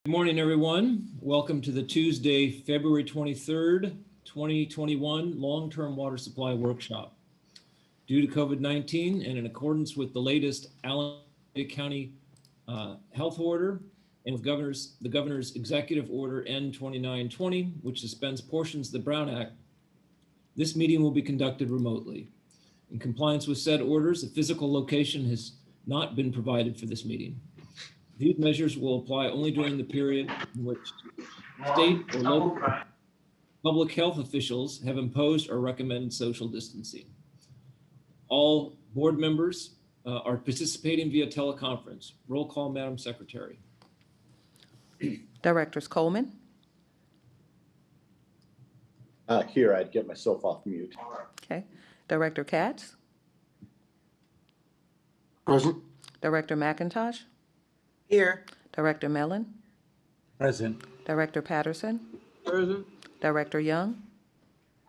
Good morning, everyone. Welcome to the Tuesday, February 23rd, 2021 Long-Term Water Supply Workshop. Due to COVID-19 and in accordance with the latest Alameda County Health Order and with the Governor's Executive Order N-2920, which suspends portions of the Brown Act, this meeting will be conducted remotely. In compliance with said orders, a physical location has not been provided for this meeting. These measures will apply only during the period in which state or local public health officials have imposed or recommended social distancing. All board members are participating via teleconference. Roll call, Madam Secretary. Directors Coleman, Here, I'd get myself off mute. okay. Director Katz, Present. Director McIntosh, Here. Director Mellon, Present. Director Patterson, Present. Director Young,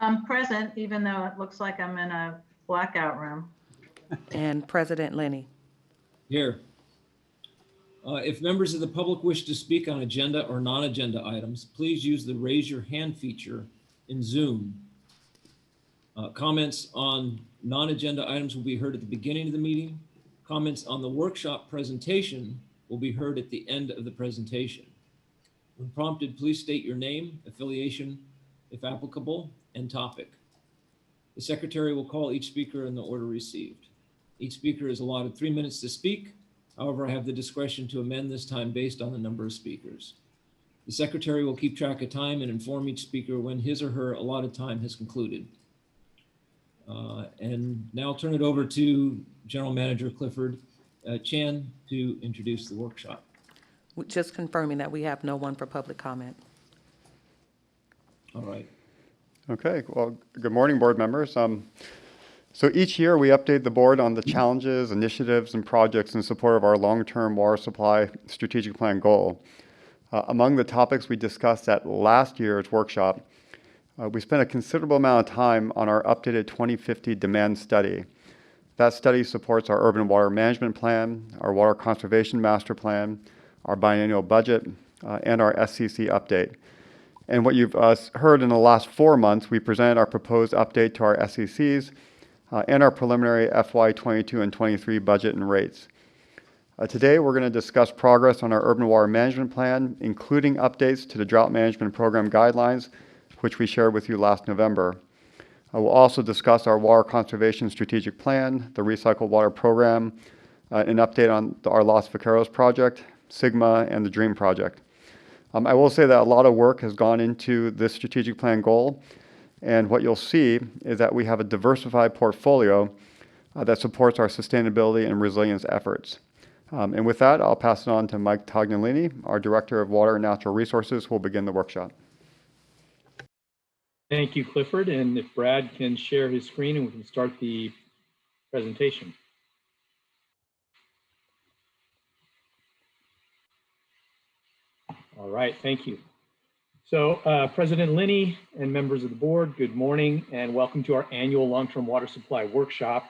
I'm present, even though it looks like I'm in a blackout room. and President Lenny. Here. If members of the public wish to speak on agenda or non-agenda items, please use the raise your hand feature in Zoom. Comments on non-agenda items will be heard at the beginning of the meeting. Comments on the workshop presentation will be heard at the end of the presentation. When prompted, please state your name, affiliation, if applicable, and topic. The secretary will call each speaker in the order received. Each speaker is allotted 3 minutes to speak. However, I have the discretion to amend this time based on the number of speakers. The secretary will keep track of time and inform each speaker when his or her allotted time has concluded. And now I'll turn it over to General Manager Clifford Chan to introduce the workshop. Just confirming that we have no one for public comment. All right. Okay, well, good morning, board members. So each year we update the board on the challenges, initiatives, and projects in support of our long-term water supply strategic plan goal. Among the topics we discussed at last year's workshop, we spent a considerable amount of time on our updated 2050 demand study. That study supports our urban water management plan, our water conservation master plan, our biennial budget, and our SCC update. And what you've heard in the last 4 months, we presented our proposed update to our SCCs and our preliminary FY22 and 23 budget and rates. Today, we're going to discuss progress on our urban water management plan, including updates to the drought management program guidelines, which we shared with you last November. We'll also discuss our water conservation strategic plan, the recycled water program, an update on our Los Vaqueros project, Sigma, and the DREAM project. I will say that a lot of work has gone into this strategic plan goal, and what you'll see is that we have a diversified portfolio that supports our sustainability and resilience efforts. And with that, I'll pass it on to Mike Tognolini, our Director of Water and Natural Resources, who will begin the workshop. Thank you, Clifford. And if Brad can share his screen and we can start the presentation. All right, thank you. So President Lenny and members of the board, good morning and welcome to our annual long-term water supply workshop.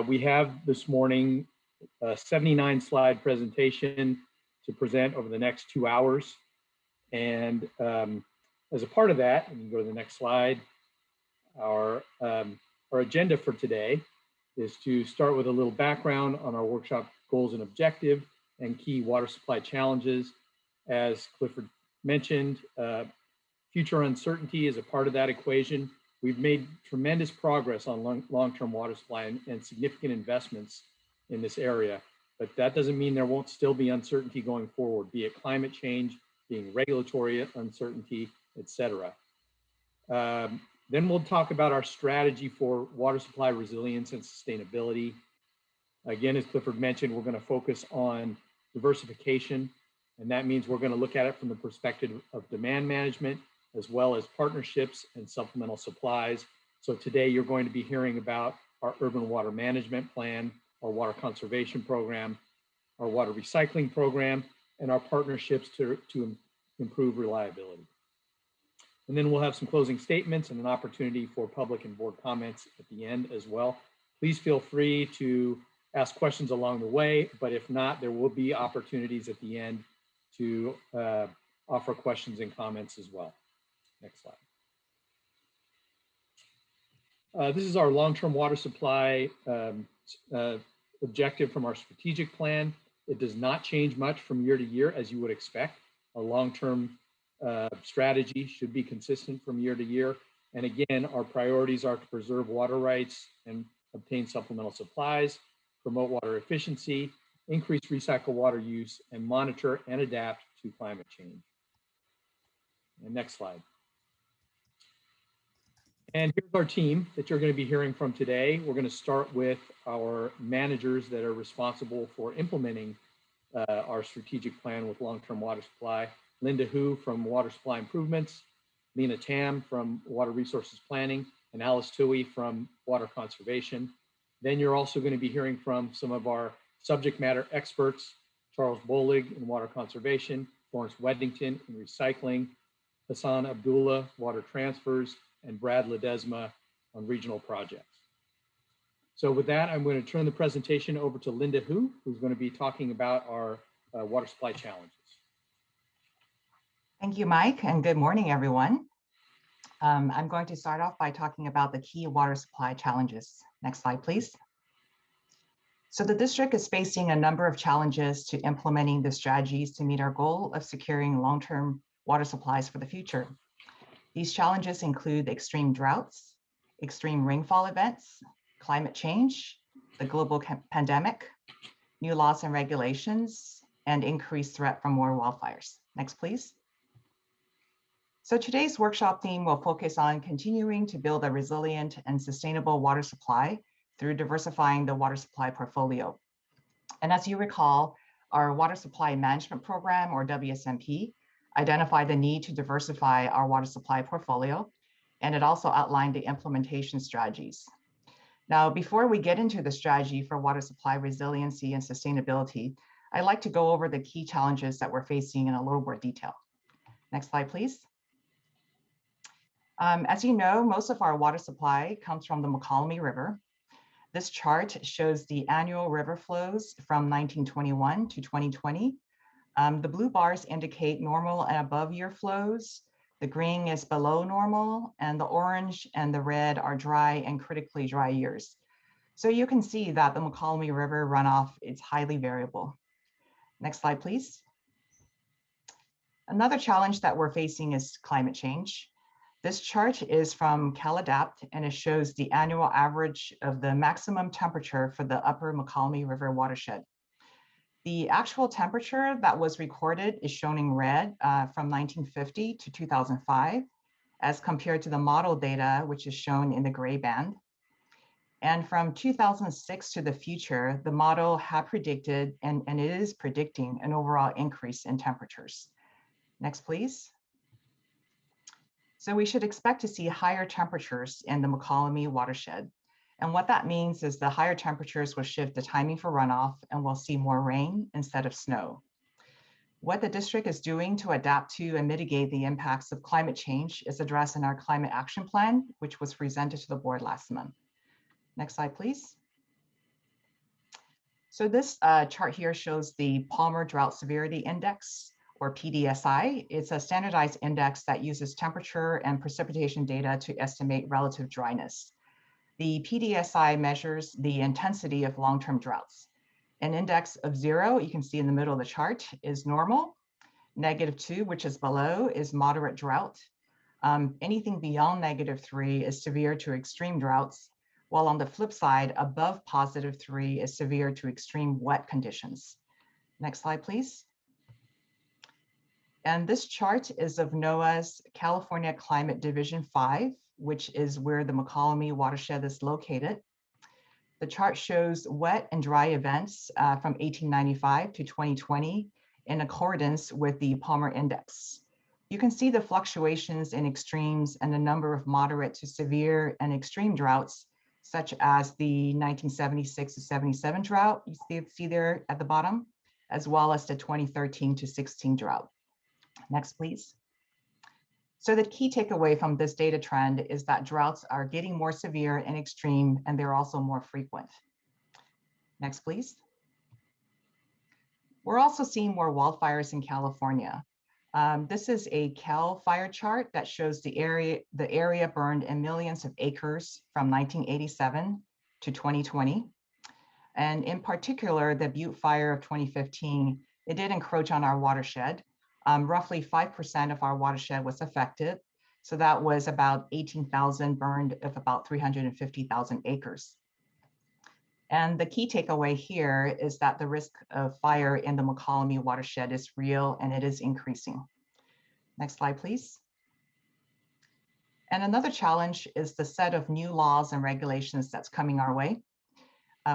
We have this morning a 79 slide presentation to present over the next 2 hours. And as a part of that, and you can go to the next slide, our agenda for today is to start with a little background on our workshop goals and objective and key water supply challenges. As Clifford mentioned, future uncertainty is a part of that equation. We've made tremendous progress on long-term water supply and significant investments in this area, but that doesn't mean there won't still be uncertainty going forward, be it climate change, being regulatory uncertainty, etc. Then we'll talk about our strategy for water supply resilience and sustainability. Again, as Clifford mentioned, we're going to focus on diversification, and that means we're going to look at it from the perspective of demand management, as well as partnerships and supplemental supplies. So today you're going to be hearing about our urban water management plan, our water conservation program, our water recycling program, and our partnerships to improve reliability. And then we'll have some closing statements and an opportunity for public and board comments at the end as well. Please feel free to ask questions along the way, but if not, there will be opportunities at the end to offer questions and comments as well. Next slide. This is our long-term water supply objective from our strategic plan. It does not change much from year to year, as you would expect. A long-term strategy should be consistent from year to year. And again, our priorities are to preserve water rights and obtain supplemental supplies, promote water efficiency, increase recycled water use, and monitor and adapt to climate change. And next slide. And here's our team that you're going to be hearing from today. We're going to start with our managers that are responsible for implementing our strategic plan with long-term water supply. Linda Hu from Water Supply Improvements, Lena Tam from Water Resources Planning, and Alice Toohey from Water Conservation. Then you're also going to be hearing from some of our subject matter experts, Charles Bolig in Water Conservation, Florence Weddington in Recycling, Hassan Abdullah, Water Transfers, and Brad Ledesma on regional projects. So with that, I'm going to turn the presentation over to Linda Hu, who's going to be talking about our water supply challenges. Thank you, Mike, and good morning, everyone. I'm going to start off by talking about the key water supply challenges. Next slide, please. So the district is facing a number of challenges to implementing the strategies to meet our goal of securing long-term water supplies for the future. These challenges include extreme droughts, extreme rainfall events, climate change, the global pandemic, new laws and regulations, and increased threat from more wildfires. Next, please. So today's workshop theme will focus on continuing to build a resilient and sustainable water supply through diversifying the water supply portfolio. And as you recall, our Water Supply Management Program, or WSMP, identified the need to diversify our water supply portfolio, and it also outlined the implementation strategies. Now, before we get into the strategy for water supply resiliency and sustainability, I'd like to go over the key challenges that we're facing in a little more detail. Next slide, please. As you know, most of our water supply comes from the Mokelumne River. This chart shows the annual river flows from 1921 to 2020. The blue bars indicate normal and above year flows. The green is below normal, and the orange and the red are dry and critically dry years. So you can see that the Mokelumne River runoff is highly variable. Next slide, please. Another challenge that we're facing is climate change. This chart is from CalAdapt, and it shows the annual average of the maximum temperature for the upper Mokelumne River watershed. The actual temperature that was recorded is shown in red from 1950 to 2005, as compared to the model data, which is shown in the gray band. And from 2006 to the future, the model had predicted, and it is predicting, an overall increase in temperatures. Next, please. So we should expect to see higher temperatures in the Mokelumne watershed. And what that means is the higher temperatures will shift the timing for runoff, and we'll see more rain instead of snow. What the district is doing to adapt to and mitigate the impacts of climate change is addressed in our climate action plan, which was presented to the board last month. Next slide, please. So this chart here shows the Palmer Drought Severity Index, or PDSI. It's a standardized index that uses temperature and precipitation data to estimate relative dryness. The PDSI measures the intensity of long-term droughts. An index of 0, you can see in the middle of the chart, is normal. -2, which is below, is moderate drought. Anything beyond -3 is severe to extreme droughts, while on the flip side, above +3 is severe to extreme wet conditions. Next slide, please. And this chart is of NOAA's California Climate Division 5, which is where the Mokelumne watershed is located. The chart shows wet and dry events from 1895 to 2020 in accordance with the Palmer Index. You can see the fluctuations in extremes and the number of moderate to severe and extreme droughts, such as the 1976 to 77 drought, you see there at the bottom, as well as the 2013 to 16 drought. Next, please. So the key takeaway from this data trend is that droughts are getting more severe and extreme, and they're also more frequent. Next, please. We're also seeing more wildfires in California. This is a Cal fire chart that shows the area burned in millions of acres from 1987 to 2020. And in particular, the Butte fire of 2015, it did encroach on our watershed. Roughly 5% of our watershed was affected. So that was about 18,000 burned of about 350,000 acres. And the key takeaway here is that the risk of fire in the Mokelumne watershed is real and it is increasing. Next slide, please. And another challenge is the set of new laws and regulations that's coming our way.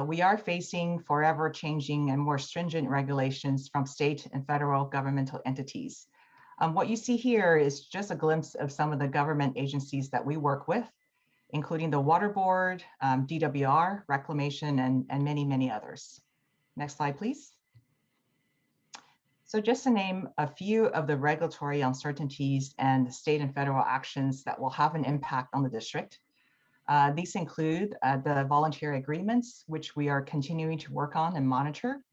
We are facing forever changing and more stringent regulations from state and federal governmental entities. What you see here is just a glimpse of some of the government agencies that we work with, including the Water Board, DWR, Reclamation, and many, many others. Next slide, please. So just to name a few of the regulatory uncertainties and state and federal actions that will have an impact on the district. These include the voluntary agreements, which we are continuing to work on and monitor,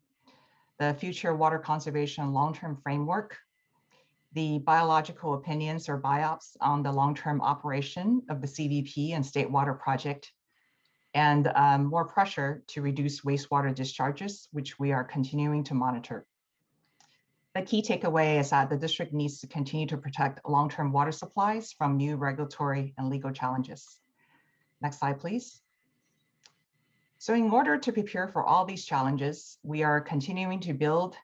the future water conservation long-term framework, the biological opinions or BIOPS on the long-term operation of the CVP and State Water Project, and more pressure to reduce wastewater discharges, which we are continuing to monitor. The key takeaway is that the district needs to continue to protect long-term water supplies from new regulatory and legal challenges. Next slide, please. So in order to prepare for all these challenges, we are continuing to build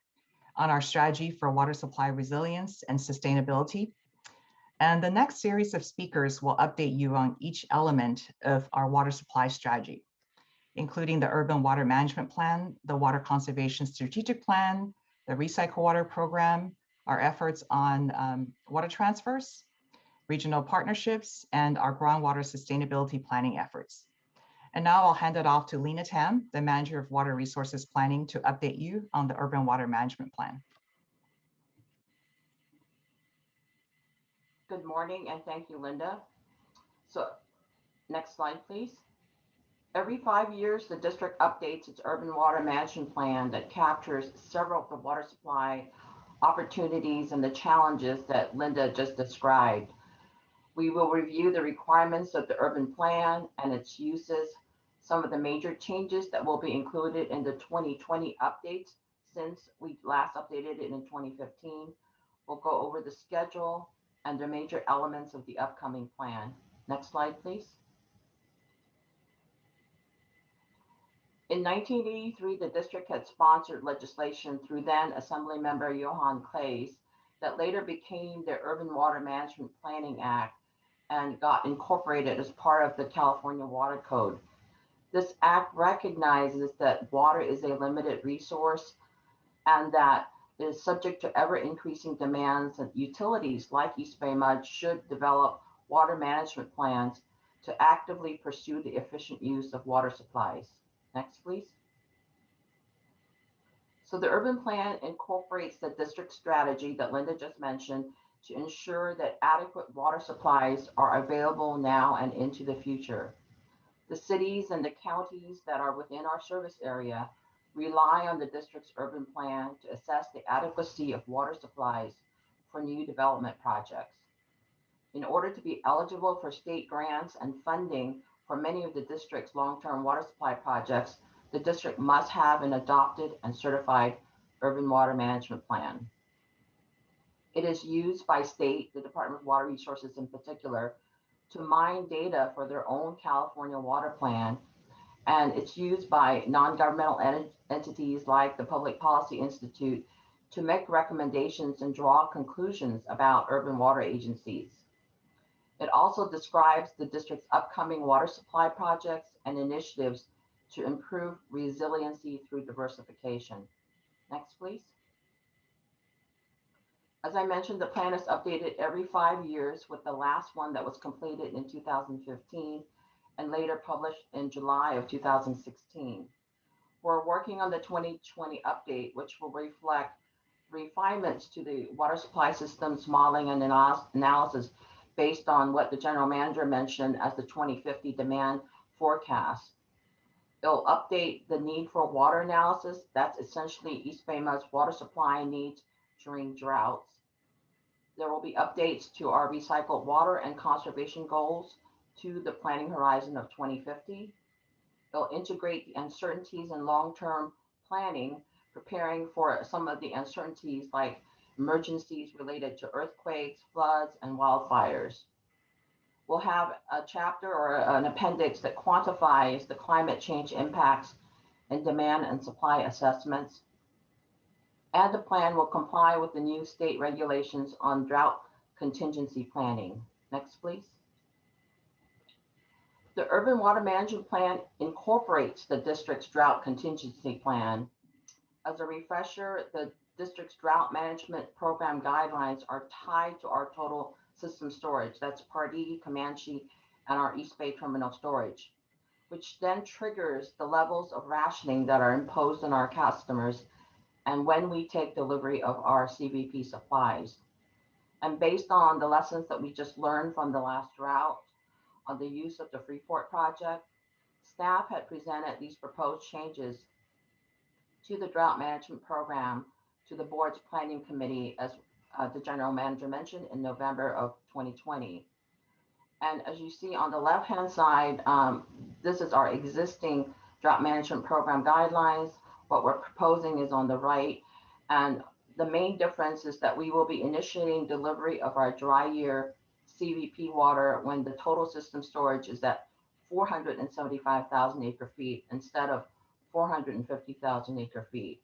on our strategy for water supply resilience and sustainability. And the next series of speakers will update you on each element of our water supply strategy, including the Urban Water Management Plan, the Water Conservation Strategic Plan, the Recycle Water Program, our efforts on water transfers, regional partnerships, and our groundwater sustainability planning efforts. And now I'll hand it off to Lena Tam, the Manager of Water Resources Planning, to update you on the Urban Water Management Plan. Good morning, and thank you, Linda. So next slide, please. Every 5 years, the district updates its urban water management plan that captures several of the water supply opportunities and the challenges that Linda just described. We will review the requirements of the urban plan and its uses, some of the major changes that will be included in the 2020 updates since we last updated it in 2015. We'll go over the schedule and the major elements of the upcoming plan. Next slide, please. In 1983, the district had sponsored legislation through then Assembly Member Johan Claes that later became the Urban Water Management Planning Act and got incorporated as part of the California Water Code. This act recognizes that water is a limited resource and that it is subject to ever-increasing demands, and utilities like EBMUD should develop water management plans to actively pursue the efficient use of water supplies. Next, please. So the urban plan incorporates the district strategy that Linda just mentioned to ensure that adequate water supplies are available now and into the future. The cities and the counties that are within our service area rely on the district's urban plan to assess the adequacy of water supplies for new development projects. In order to be eligible for state grants and funding for many of the district's long-term water supply projects, the district must have an adopted and certified urban water management plan. It is used by state, the Department of Water Resources in particular, to mine data for their own California water plan. And it's used by non-governmental entities like the Public Policy Institute to make recommendations and draw conclusions about urban water agencies. It also describes the district's upcoming water supply projects and initiatives to improve resiliency through diversification. Next, please. As I mentioned, the plan is updated every 5 years, with the last one that was completed in 2015 and later published in July of 2016. We're working on the 2020 update, which will reflect refinements to the water supply systems modeling and analysis based on what the general manager mentioned as the 2050 demand forecast. It'll update the need for water analysis. That's essentially EBMUD's water supply needs during droughts. There will be updates to our recycled water and conservation goals to the planning horizon of 2050. It'll integrate the uncertainties in long-term planning, preparing for some of the uncertainties like emergencies related to earthquakes, floods, and wildfires. We'll have a chapter or an appendix that quantifies the climate change impacts and demand and supply assessments. And the plan will comply with the new state regulations on drought contingency planning. Next, please. The Urban Water Management Plan incorporates the district's drought contingency plan. As a refresher, the district's drought management program guidelines are tied to our total system storage. That's Pardee, Comanche, and our East Bay terminal storage, which then triggers the levels of rationing that are imposed on our customers and when we take delivery of our CVP supplies. And based on the lessons that we just learned from the last drought on the use of the Freeport project, staff had presented these proposed changes to the drought management program to the board's planning committee, as the general manager mentioned, in November of 2020. And as you see on the left-hand side, this is our existing drought management program guidelines. What we're proposing is on the right. And the main difference is that we will be initiating delivery of our dry year CVP water when the total system storage is at 475,000 acre feet instead of 450,000 acre feet.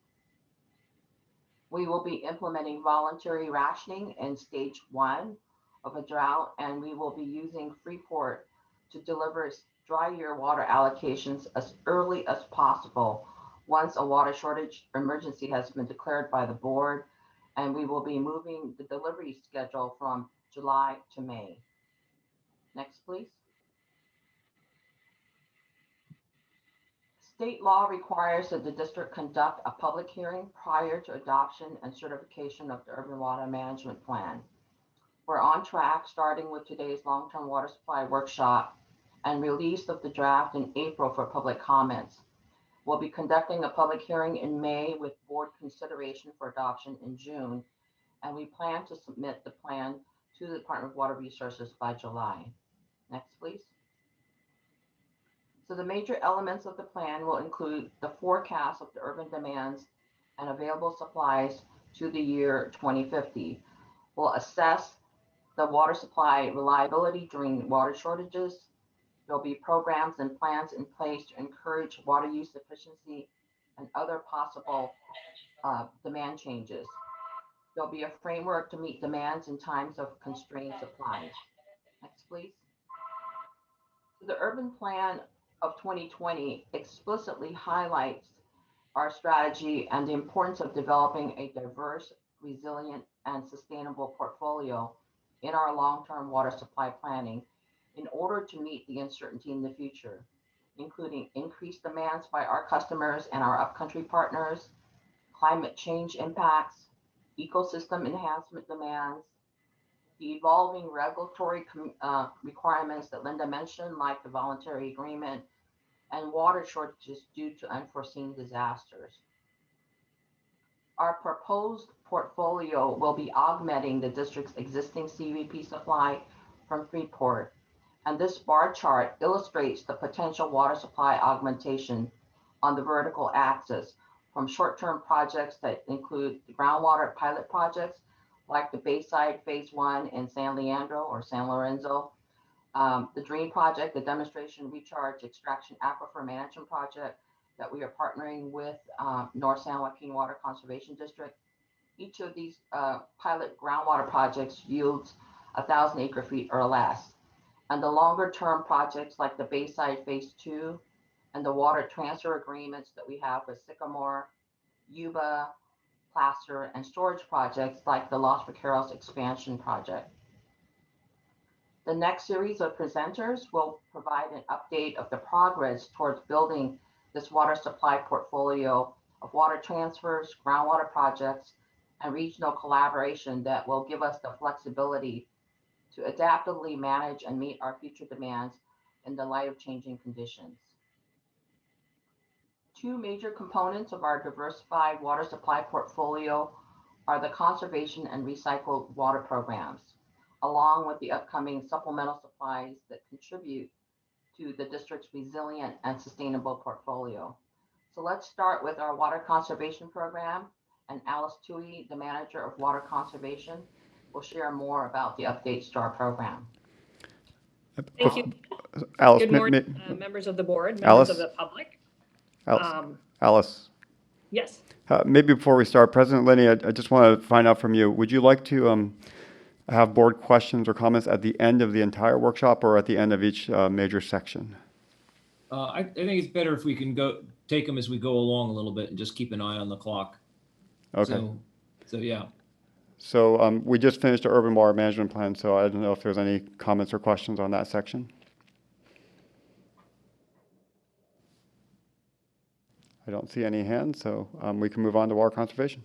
We will be implementing voluntary rationing in stage 1 of a drought, and we will be using Freeport to deliver dry year water allocations as early as possible once a water shortage emergency has been declared by the board, and we will be moving the delivery schedule from July to May. Next, please. State law requires that the district conduct a public hearing prior to adoption and certification of the Urban Water Management Plan. We're on track, starting with today's long-term water supply workshop and release of the draft in April for public comments. We'll be conducting a public hearing in May with board consideration for adoption in June, and we plan to submit the plan to the Department of Water Resources by July. Next, please. So the major elements of the plan will include the forecast of the urban demands and available supplies to the year 2050. We'll assess the water supply reliability during water shortages. There'll be programs and plans in place to encourage water use efficiency and other possible demand changes. There'll be a framework to meet demands in times of constrained supplies. Next, please. So the urban plan of 2020 explicitly highlights our strategy and the importance of developing a diverse, resilient, and sustainable portfolio in our long-term water supply planning in order to meet the uncertainty in the future, including increased demands by our customers and our upcountry partners, climate change impacts, ecosystem enhancement demands, the evolving regulatory requirements that Linda mentioned, like the voluntary agreement, and water shortages due to unforeseen disasters. Our proposed portfolio will be augmenting the district's existing CVP supply from Freeport, and this bar chart illustrates the potential water supply augmentation on the vertical axis from short-term projects that include the groundwater pilot projects like the Bayside Phase 1 in San Leandro or San Lorenzo, the DREAM project, the Demonstration Recharge Extraction Aquifer Management project that we are partnering with North San Joaquin Water Conservation District. Each of these pilot groundwater projects yields 1,000 acre feet or less. And the longer term projects like the Bayside Phase 2 and the water transfer agreements that we have with Sycamore, Yuba, Placer, and storage projects like the Los Vaqueros expansion project. The next series of presenters will provide an update of the progress towards building this water supply portfolio of water transfers, groundwater projects, and regional collaboration that will give us the flexibility to adaptively manage and meet our future demands in the light of changing conditions. Two major components of our diversified water supply portfolio are the conservation and recycled water programs, along with the upcoming supplemental supplies that contribute to the district's resilient and sustainable portfolio. So let's start with our water conservation program, and Alice Tui, the manager of water conservation, will share more about the updates to our program. Thank you. Alice, Good morning, members of the board, Alice? members of the public. Alice, Yes. maybe before we start, President Linney, I just want to find out from you, would you like to have board questions or comments at the end of the entire workshop or at the end of each major section? I think it's better if we can take them as we go along a little bit and just keep an eye on the clock. Okay. So yeah. So we just finished our urban water management plan, so I don't know if there's any comments or questions on that section. I don't see any hands, so we can move on to water conservation.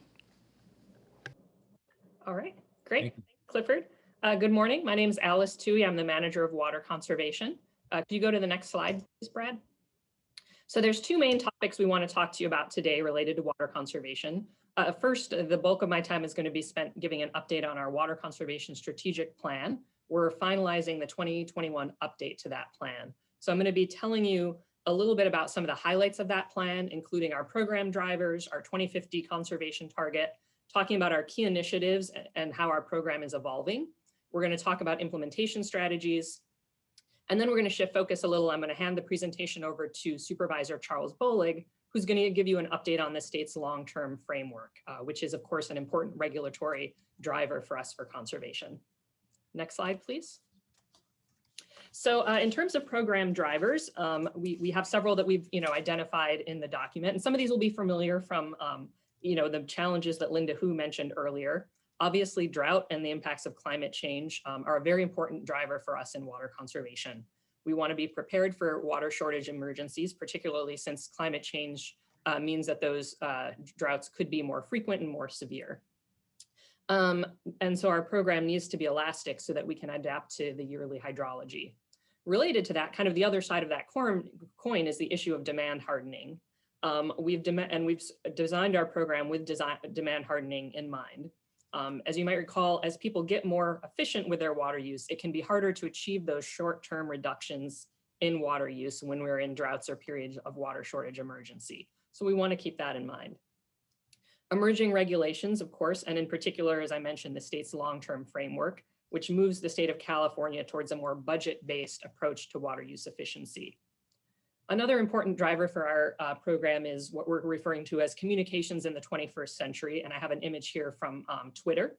All right, great. Thank you. Clifford. Good morning. My name is Alice Tui. I'm the manager of water conservation. Can you go to the next slide, please, Brad? So there's two main topics we want to talk to you about today related to water conservation. First, the bulk of my time is going to be spent giving an update on our water conservation strategic plan. We're finalizing the 2021 update to that plan. So I'm going to be telling you a little bit about some of the highlights of that plan, including our program drivers, our 2050 conservation target, talking about our key initiatives and how our program is evolving. We're going to talk about implementation strategies. And then we're going to shift focus a little. I'm going to hand the presentation over to Supervisor Charles Bolig, who's going to give you an update on the state's long-term framework, which is, of course, an important regulatory driver for us for conservation. Next slide, please. So in terms of program drivers, we have several that we've identified in the document, and some of these will be familiar from the challenges that Linda Hu mentioned earlier. Obviously, drought and the impacts of climate change are a very important driver for us in water conservation. We want to be prepared for water shortage emergencies, particularly since climate change means that those droughts could be more frequent and more severe. And so our program needs to be elastic so that we can adapt to the yearly hydrology. Related to that, kind of the other side of that coin is the issue of demand hardening. We've designed our program with demand hardening in mind. As you might recall, as people get more efficient with their water use, it can be harder to achieve those short-term reductions in water use when we're in droughts or periods of water shortage emergency. So we want to keep that in mind. Emerging regulations, of course, and in particular, as I mentioned, the state's long-term framework, which moves the state of California towards a more budget-based approach to water use efficiency. Another important driver for our program is what we're referring to as communications in the 21st century. And I have an image here from Twitter.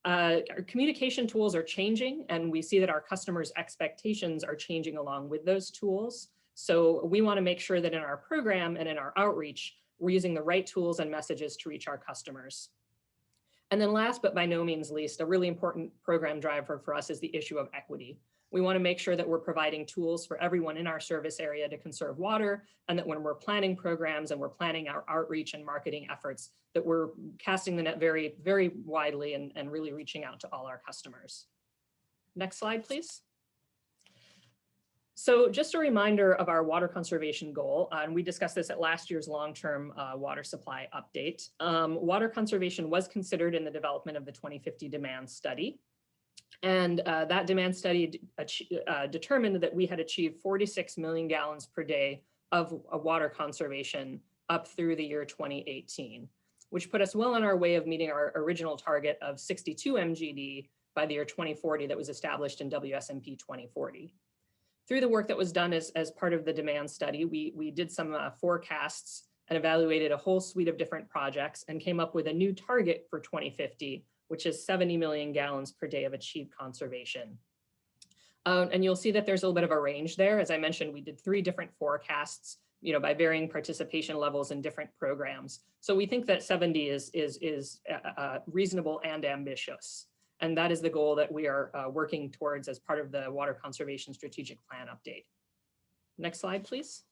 Our communication tools are changing, and we see that our customers' expectations are changing along with those tools. So we want to make sure that in our program and in our outreach, we're using the right tools and messages to reach our customers. And then last, but by no means least, a really important program driver for us is the issue of equity. We want to make sure that we're providing tools for everyone in our service area to conserve water, and that when we're planning programs and we're planning our outreach and marketing efforts, that we're casting the net very, very widely and really reaching out to all our customers. Next slide, please. So just a reminder of our water conservation goal, and we discussed this at last year's long-term water supply update. Water conservation was considered in the development of the 2050 demand study. And that demand study determined that we had achieved 46 million gallons per day of water conservation up through the year 2018, which put us well on our way of meeting our original target of 62 MGD by the year 2040 that was established in WSMP 2040. Through the work that was done as part of the demand study, we did some forecasts and evaluated a whole suite of different projects and came up with a new target for 2050, which is 70 million gallons per day of achieved conservation. And you'll see that there's a little bit of a range there. As I mentioned, we did 3 different forecasts, by varying participation levels in different programs. So we think that 70 is reasonable and ambitious. And that is the goal that we are working towards as part of the Water Conservation Strategic Plan update. Next slide, please.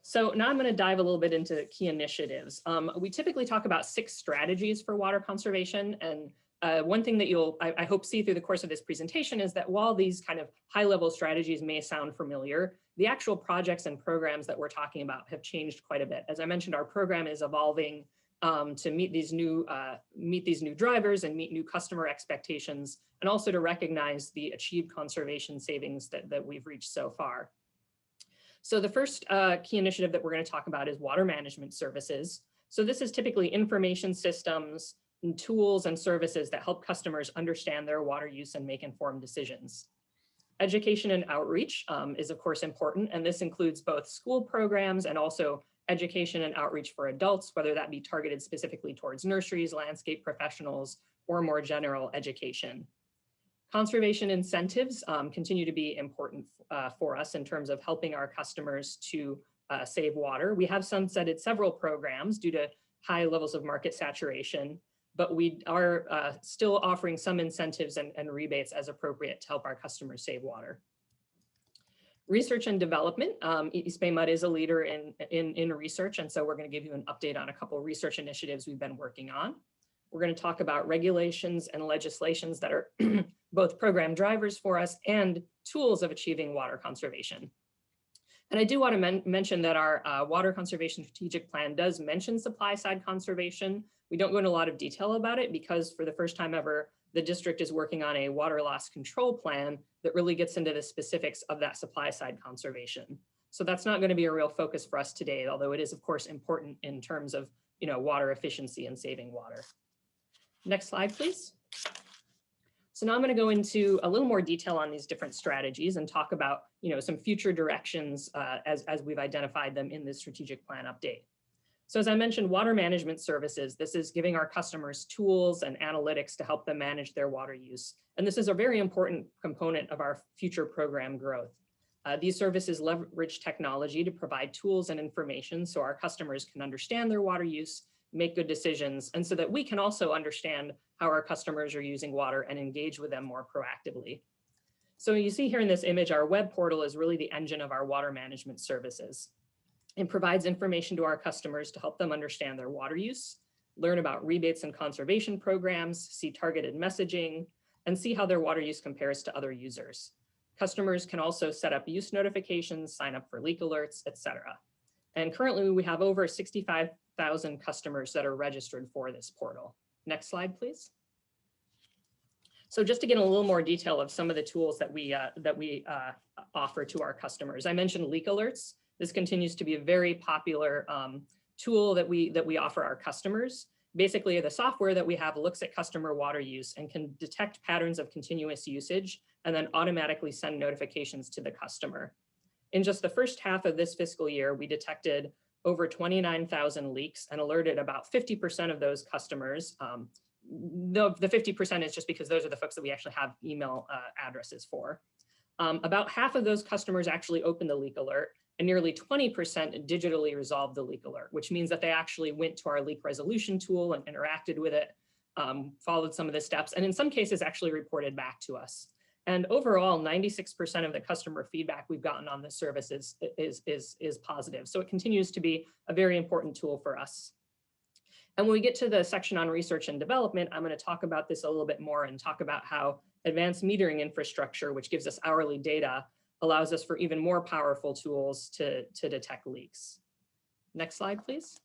So now I'm going to dive a little bit into key initiatives. We typically talk about 6 strategies for water conservation, and One thing that I hope see through the course of this presentation is that while these kind of high-level strategies may sound familiar, the actual projects and programs that we're talking about have changed quite a bit. As I mentioned, our program is evolving to meet these new drivers and meet new customer expectations, and also to recognize the achieved conservation savings that we've reached so far. So the first key initiative that we're going to talk about is water management services. So this is typically information systems and tools and services that help customers understand their water use and make informed decisions. Education and outreach is of course important, and this includes both school programs and also education and outreach for adults, whether that be targeted specifically towards nurseries, landscape professionals, or more general education. Conservation incentives continue to be important for us in terms of helping our customers to save water. We have sunsetted several programs due to high levels of market saturation, but we are still offering some incentives and rebates as appropriate to help our customers save water. Research and development. EBMUD is a leader in research, and so we're going to give you an update on a couple of research initiatives we've been working on. We're going to talk about regulations and legislations that are both program drivers for us and tools of achieving water conservation. And I do want to mention that our water conservation strategic plan does mention supply side conservation. We don't go into a lot of detail about it because for the first time ever, the district is working on a water loss control plan that really gets into the specifics of that supply side conservation. So that's not going to be a real focus for us today, although it is of course important in terms of water efficiency and saving water. Next slide, please. So now I'm going to go into a little more detail on these different strategies and talk about some future directions as we've identified them in this strategic plan update. So as I mentioned, water management services, this is giving our customers tools and analytics to help them manage their water use. And this is a very important component of our future program growth. These services leverage technology to provide tools and information so our customers can understand their water use, make good decisions, and so that we can also understand how our customers are using water and engage with them more proactively. So you see here in this image, our web portal is really the engine of our water management services. It provides information to our customers to help them understand their water use, learn about rebates and conservation programs, see targeted messaging, and see how their water use compares to other users. Customers can also set up use notifications, sign up for leak alerts, etc. And currently we have over 65,000 customers that are registered for this portal. Next slide, please. So just to get a little more detail of some of the tools that we offer to our customers. I mentioned leak alerts. This continues to be a very popular tool that we offer our customers. Basically, the software that we have looks at customer water use and can detect patterns of continuous usage and then automatically send notifications to the customer. In just the first half of this fiscal year, we detected over 29,000 leaks and alerted about 50% of those customers. The 50% is just because those are the folks that we actually have email addresses for. About half of those customers actually opened the leak alert, and nearly 20% digitally resolved the leak alert, which means that they actually went to our leak resolution tool and interacted with it, followed some of the steps, and in some cases actually reported back to us. And overall, 96% of the customer feedback we've gotten on this service is positive. So it continues to be a very important tool for us. And when we get to the section on research and development, I'm going to talk about this a little bit more and talk about how advanced metering infrastructure, which gives us hourly data, allows us for even more powerful tools to detect leaks. Next slide, please.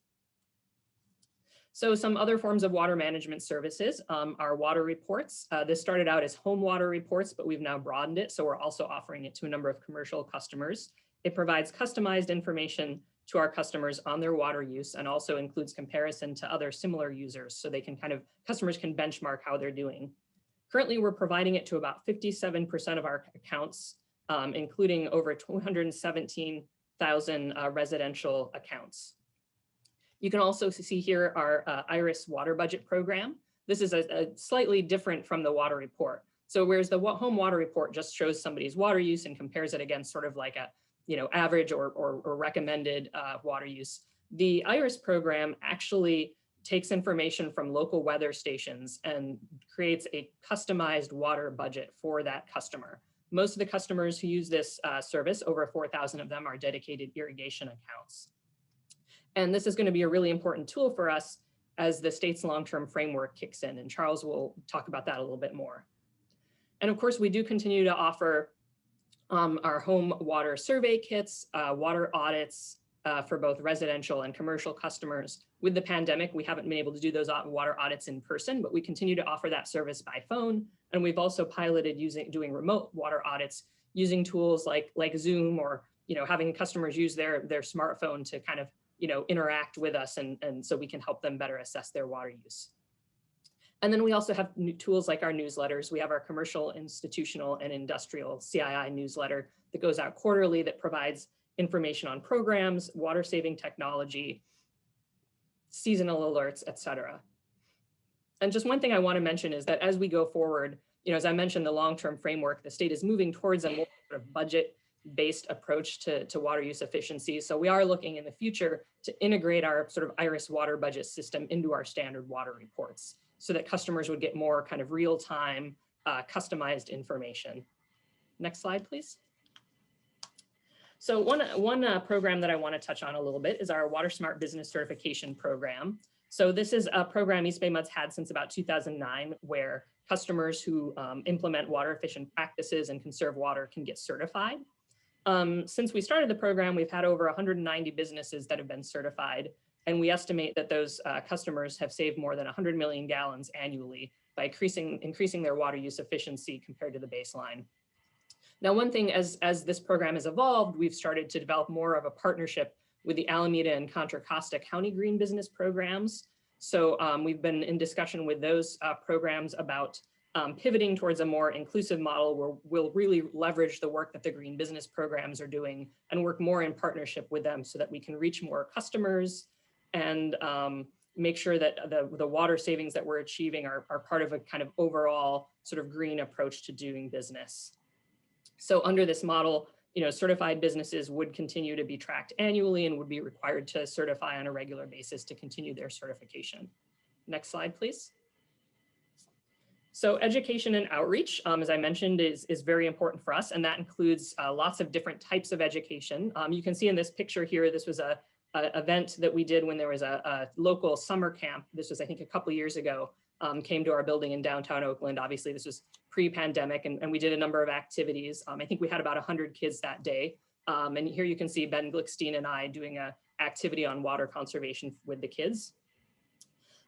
So some other forms of water management services are water reports. This started out as home water reports, but we've now broadened it. So we're also offering it to a number of commercial customers. It provides customized information to our customers on their water use and also includes comparison to other similar users. So they can customers can benchmark how they're doing. Currently, we're providing it to about 57% of our accounts, including over 217,000 residential accounts. You can also see here our IRIS water budget program. This is a slightly different from the water report. So whereas the home water report just shows somebody's water use and compares it against sort of like a average or recommended water use, the IRIS program actually takes information from local weather stations and creates a customized water budget for that customer. Most of the customers who use this service, over 4,000 of them, are dedicated irrigation accounts. And this is going to be a really important tool for us as the state's long-term framework kicks in, and Charles will talk about that a little bit more. And of course, we do continue to offer our home water survey kits, water audits for both residential and commercial customers. With the pandemic, we haven't been able to do those water audits in person, but we continue to offer that service by phone. And we've also piloted doing remote water audits using tools like Zoom, or having customers use their smartphone to kind of interact with us, and so we can help them better assess their water use. And then we also have new tools like our newsletters. We have our commercial, institutional, and industrial CII newsletter that goes out quarterly that provides information on programs, water saving technology, seasonal alerts, et cetera. And just one thing I want to mention is that as we go forward, as I mentioned, the long-term framework, the state is moving towards a more sort of budget-based approach to water use efficiency. So we are looking in the future to integrate our sort of IRIS water budget system into our standard water reports, so that customers would get more kind of real-time, customized information. Next slide, please. So one program that I want to touch on a little bit is our Water Smart Business Certification Program. So this is a program EBMUD's had since about 2009, where customers who implement water efficient practices and conserve water can get certified. Since we started the program, we've had over 190 businesses that have been certified. And we estimate that those customers have saved more than 100 million gallons annually by increasing their water use efficiency compared to the baseline. Now, one thing, as this program has evolved, we've started to develop more of a partnership with the Alameda and Contra Costa County Green Business Programs. So we've been in discussion with those programs about pivoting towards a more inclusive model where we'll really leverage the work that the green business programs are doing and work more in partnership with them so that we can reach more customers and make sure that the water savings that we're achieving are part of a kind of overall sort of green approach to doing business. So under this model, certified businesses would continue to be tracked annually and would be required to certify on a regular basis to continue their certification. Next slide, please. So education and outreach, as I mentioned, is very important for us, and that includes lots of different types of education. You can see in this picture here, this was a event that we did when there was a local summer camp. This was, I think, a couple of years ago, came to our building in downtown Oakland. Obviously, this was pre-pandemic, and we did a number of activities. I think we had about 100 kids that day. And here you can see Ben Glickstein and I doing an activity on water conservation with the kids.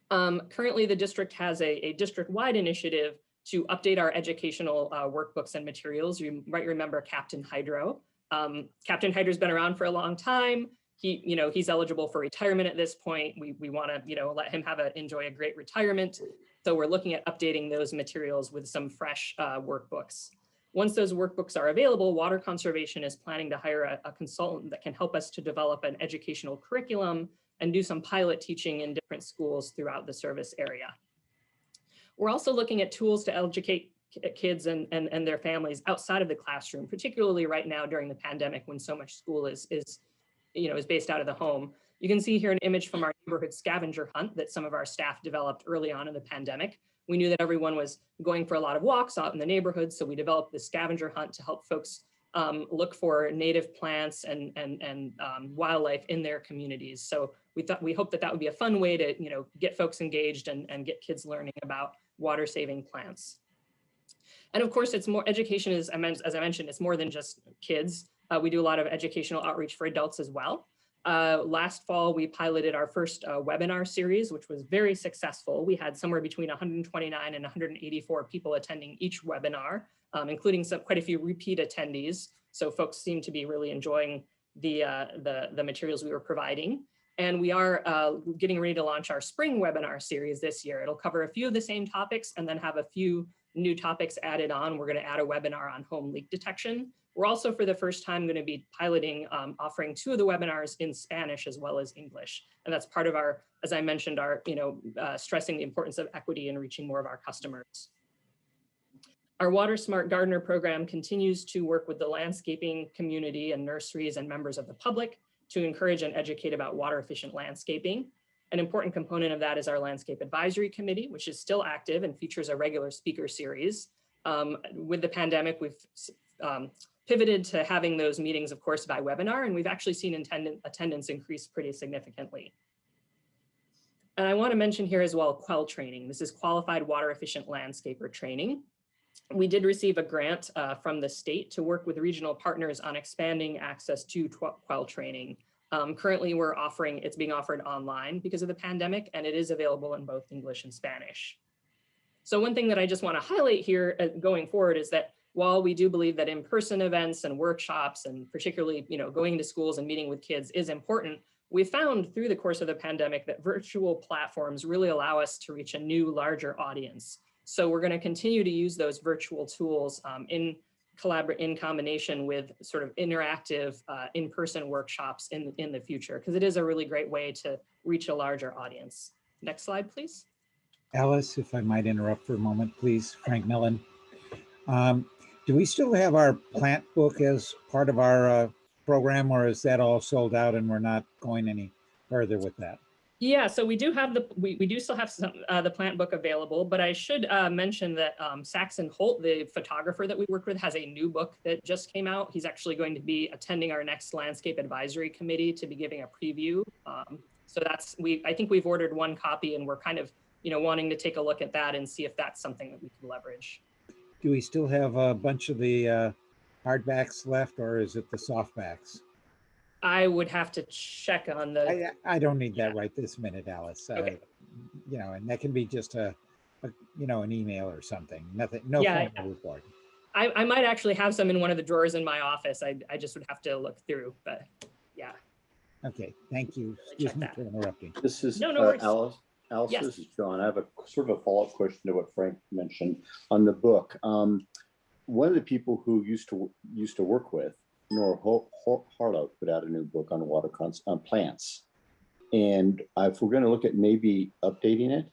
Currently, the district has a district-wide initiative to update our educational workbooks and materials. You might remember Captain Hydro. Captain Hydro's been around for a long time. He's eligible for retirement at this point. We want to, let him enjoy a great retirement. So we're looking at updating those materials with some fresh workbooks. Once those workbooks are available, Water Conservation is planning to hire a consultant that can help us to develop an educational curriculum and do some pilot teaching in different schools throughout the service area. We're also looking at tools to educate kids and their families outside of the classroom, particularly right now during the pandemic when so much school is based out of the home. You can see here an image from our neighborhood scavenger hunt that some of our staff developed early on in the pandemic. We knew that everyone was going for a lot of walks out in the neighborhood, so we developed the scavenger hunt to help folks look for native plants and wildlife in their communities. So we hope that would be a fun way to get folks engaged and get kids learning about water saving plants. And of course, it's more education, as I mentioned, it's more than just kids. We do a lot of educational outreach for adults as well. Last fall, we piloted our first webinar series, which was very successful. We had somewhere between 129 and 184 people attending each webinar, including quite a few repeat attendees. So folks seem to be really enjoying the materials we were providing. And we are getting ready to launch our spring webinar series this year. It'll cover a few of the same topics and then have a few new topics added on. We're going to add a webinar on home leak detection. We're also, for the first time, going to be piloting offering 2 of the webinars in Spanish as well as English. And that's part of our, as I mentioned, our stressing the importance of equity and reaching more of our customers. Our Water Smart Gardener program continues to work with the landscaping community and nurseries and members of the public to encourage and educate about water efficient landscaping. An important component of that is our Landscape Advisory Committee, which is still active and features a regular speaker series. With the pandemic, we've pivoted to having those meetings, of course, by webinar, and we've actually seen attendance increase pretty significantly. And I want to mention here as well, QUEL training. This is Qualified Water Efficient Landscaper Training. We did receive a grant from the state to work with regional partners on expanding access to QUEL training. Currently, it's being offered online because of the pandemic, and it is available in both English and Spanish. So one thing that I just want to highlight here going forward is that while we do believe that in-person events and workshops, and particularly, going into schools and meeting with kids is important, we found through the course of the pandemic that virtual platforms really allow us to reach a new, larger audience. So we're going to continue to use those virtual tools in combination with sort of interactive in-person workshops in the future, because it is a really great way to reach a larger audience. Next slide, please. Alice, if I might interrupt for a moment, please. Frank Millen. Do we still have our plant book as part of our program, or is that all sold out and we're not going any further with that? Yeah, so we do have we do still have some, the plant book available, but I should mention that Saxon Holt, the photographer that we worked with, has a new book that just came out. He's actually going to be attending our next landscape advisory committee to be giving a preview. So I think we've ordered one copy, and we're kind of, wanting to take a look at that and see if that's something that we can leverage. Do we still have a bunch of the hardbacks left, or is it the softbacks? I would have to check on the. I don't need that right this minute, Alice. Okay. And that can be just an email or something. Nothing, no formal report. I might actually have some in one of the drawers in my office. I just would have to look through, but yeah. Okay, thank you. Excuse me for interrupting. This is No worries. Alice. Alice, Yes. This is John. I have a sort of a follow-up question to what Frank mentioned on the book. One of the people who used to work with, Nora Harlow, put out a new book on on plants. And if we're going to look at maybe updating it,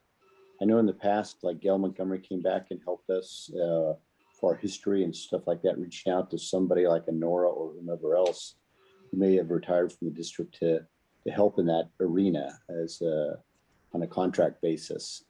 I know in the past, like Gail Montgomery came back and helped us for our history and stuff like that, reaching out to somebody like a Nora or whomever else who may have retired from the district to help in that arena as on a contract basis.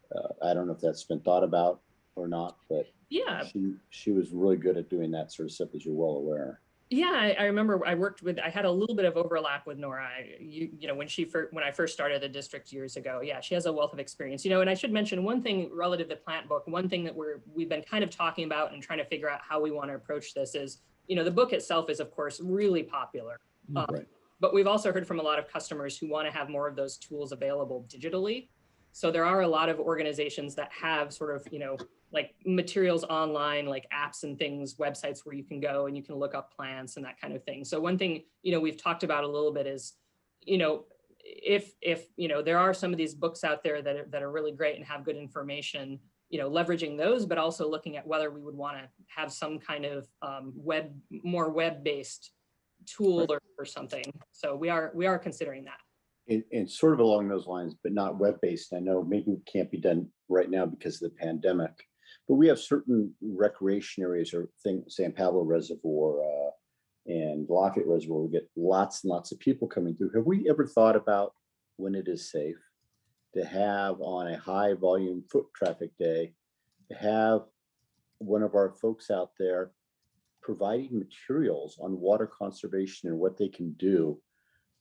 I don't know if that's been thought about or not, but yeah, she was really good at doing that sort of stuff, as you're well aware. Yeah, I remember I had a little bit of overlap with Nora. When I first started the district years ago. Yeah, she has a wealth of experience. And I should mention one thing relative to the plant book. One thing that we've been kind of talking about and trying to figure out how we want to approach this is, the book itself is of course really popular. Right. But we've also heard from a lot of customers who want to have more of those tools available digitally. So there are a lot of organizations that have sort of, like materials online, like apps and things, websites where you can go and you can look up plants and that kind of thing. So one thing, we've talked about a little bit is, if there are some of these books out there that are really great and have good information, leveraging those, but also looking at whether we would want to have some kind of more web-based tool or something. So we are considering that. And sort of along those lines, but not web-based. I know maybe it can't be done right now because of the pandemic, but we have certain recreation areas or things, San Pablo Reservoir and Lafayette Reservoir. We get lots and lots of people coming through. Have we ever thought about when it is safe to have on a high volume foot traffic day, to have one of our folks out there providing materials on water conservation and what they can do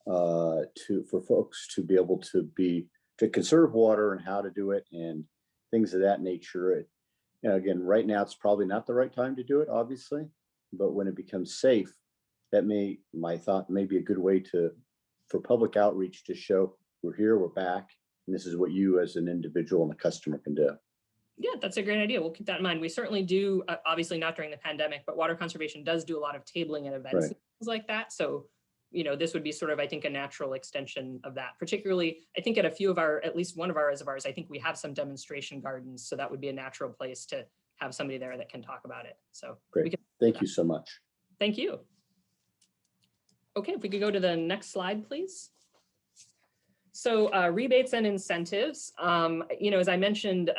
for folks to be able to conserve water and how to do it and things of that nature. Again, right now it's probably not the right time to do it, obviously, but when it becomes safe, my thought may be a good way for public outreach to show we're here, we're back, and this is what you as an individual and a customer can do. Yeah, that's a great idea. We'll keep that in mind. We certainly do, obviously not during the pandemic, but water conservation does do a lot of tabling at events, and things like that. So this would be sort of, I think, a natural extension of that. Particularly, I think at at least one of our reservoirs, I think we have some demonstration gardens. So that would be a natural place to have somebody there that can talk about it. So great. Thank you so much. Thank you. Okay, if we could go to the next slide, please. So rebates and incentives, as I mentioned,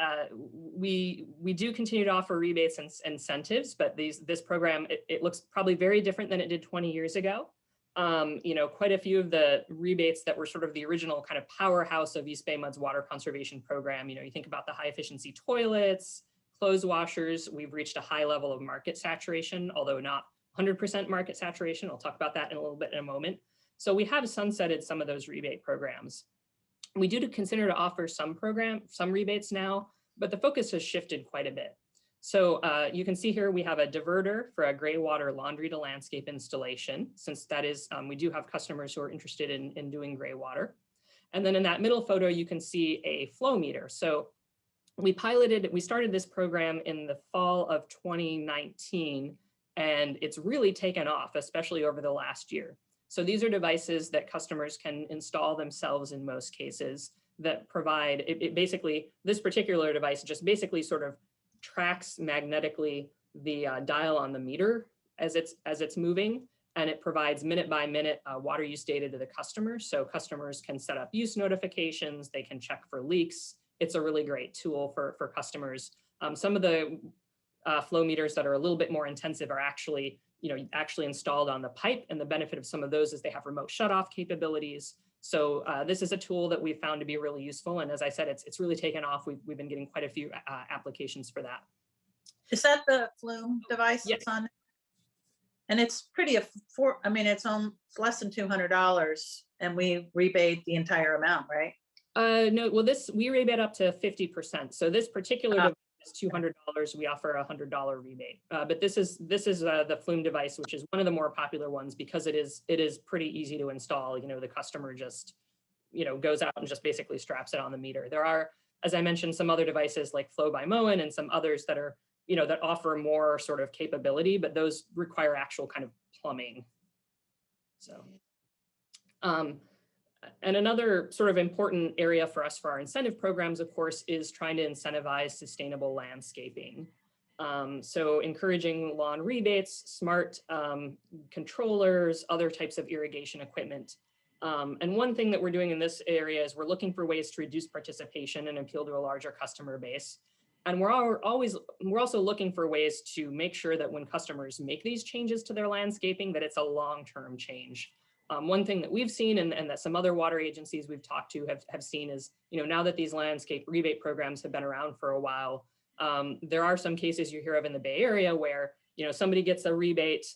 we do continue to offer rebates and incentives, but this program, it looks probably very different than it did 20 years ago. Quite a few of the rebates that were sort of the original kind of powerhouse of EBMUD's water conservation program, you think about the high efficiency toilets, clothes washers, we've reached a high level of market saturation, although not 100% market saturation. I'll talk about that in a little bit in a moment. So we have sunsetted some of those rebate programs. We do consider to offer some rebates now, but the focus has shifted quite a bit. So you can see here we have a diverter for a gray water laundry to landscape installation, since that is, we do have customers who are interested in doing gray water. And then in that middle photo, you can see a flow meter. So we started this program in the fall of 2019, and it's really taken off, especially over the last year. So these are devices that customers can install themselves in most cases that provide, basically, this particular device just basically sort of tracks magnetically the dial on the meter as it's moving, and it provides minute by minute water use data to the customer. So customers can set up use notifications, they can check for leaks. It's a really great tool for customers. Some of the flow meters that are a little bit more intensive are actually installed on the pipe, and the benefit of some of those is they have remote shutoff capabilities. So this is a tool that we found to be really useful. And as I said, it's really taken off. We've been getting quite a few applications for that. Is that the Flume device Yes. that's on? And it's pretty, it's on less than $200 and we rebate the entire amount, right? No, well, we rebate up to 50%. So this particular device is $200. We offer a $100 rebate. But this is the Flume device, which is one of the more popular ones because it is pretty easy to install. The customer just, goes out and just basically straps it on the meter. There are, as I mentioned, some other devices like Flow by Moen and some others that are, that offer more sort of capability, but those require actual kind of plumbing. So, and another sort of important area for us for our incentive programs, of course, is trying to incentivize sustainable landscaping. So encouraging lawn rebates, smart controllers, other types of irrigation equipment. And one thing that we're doing in this area is we're looking for ways to reduce participation and appeal to a larger customer base. And we're also looking for ways to make sure that when customers make these changes to their landscaping, that it's a long-term change. One thing that we've seen and that some other water agencies we've talked to have seen is, now that these landscape rebate programs have been around for a while, there are some cases you hear of in the Bay Area where, somebody gets a rebate,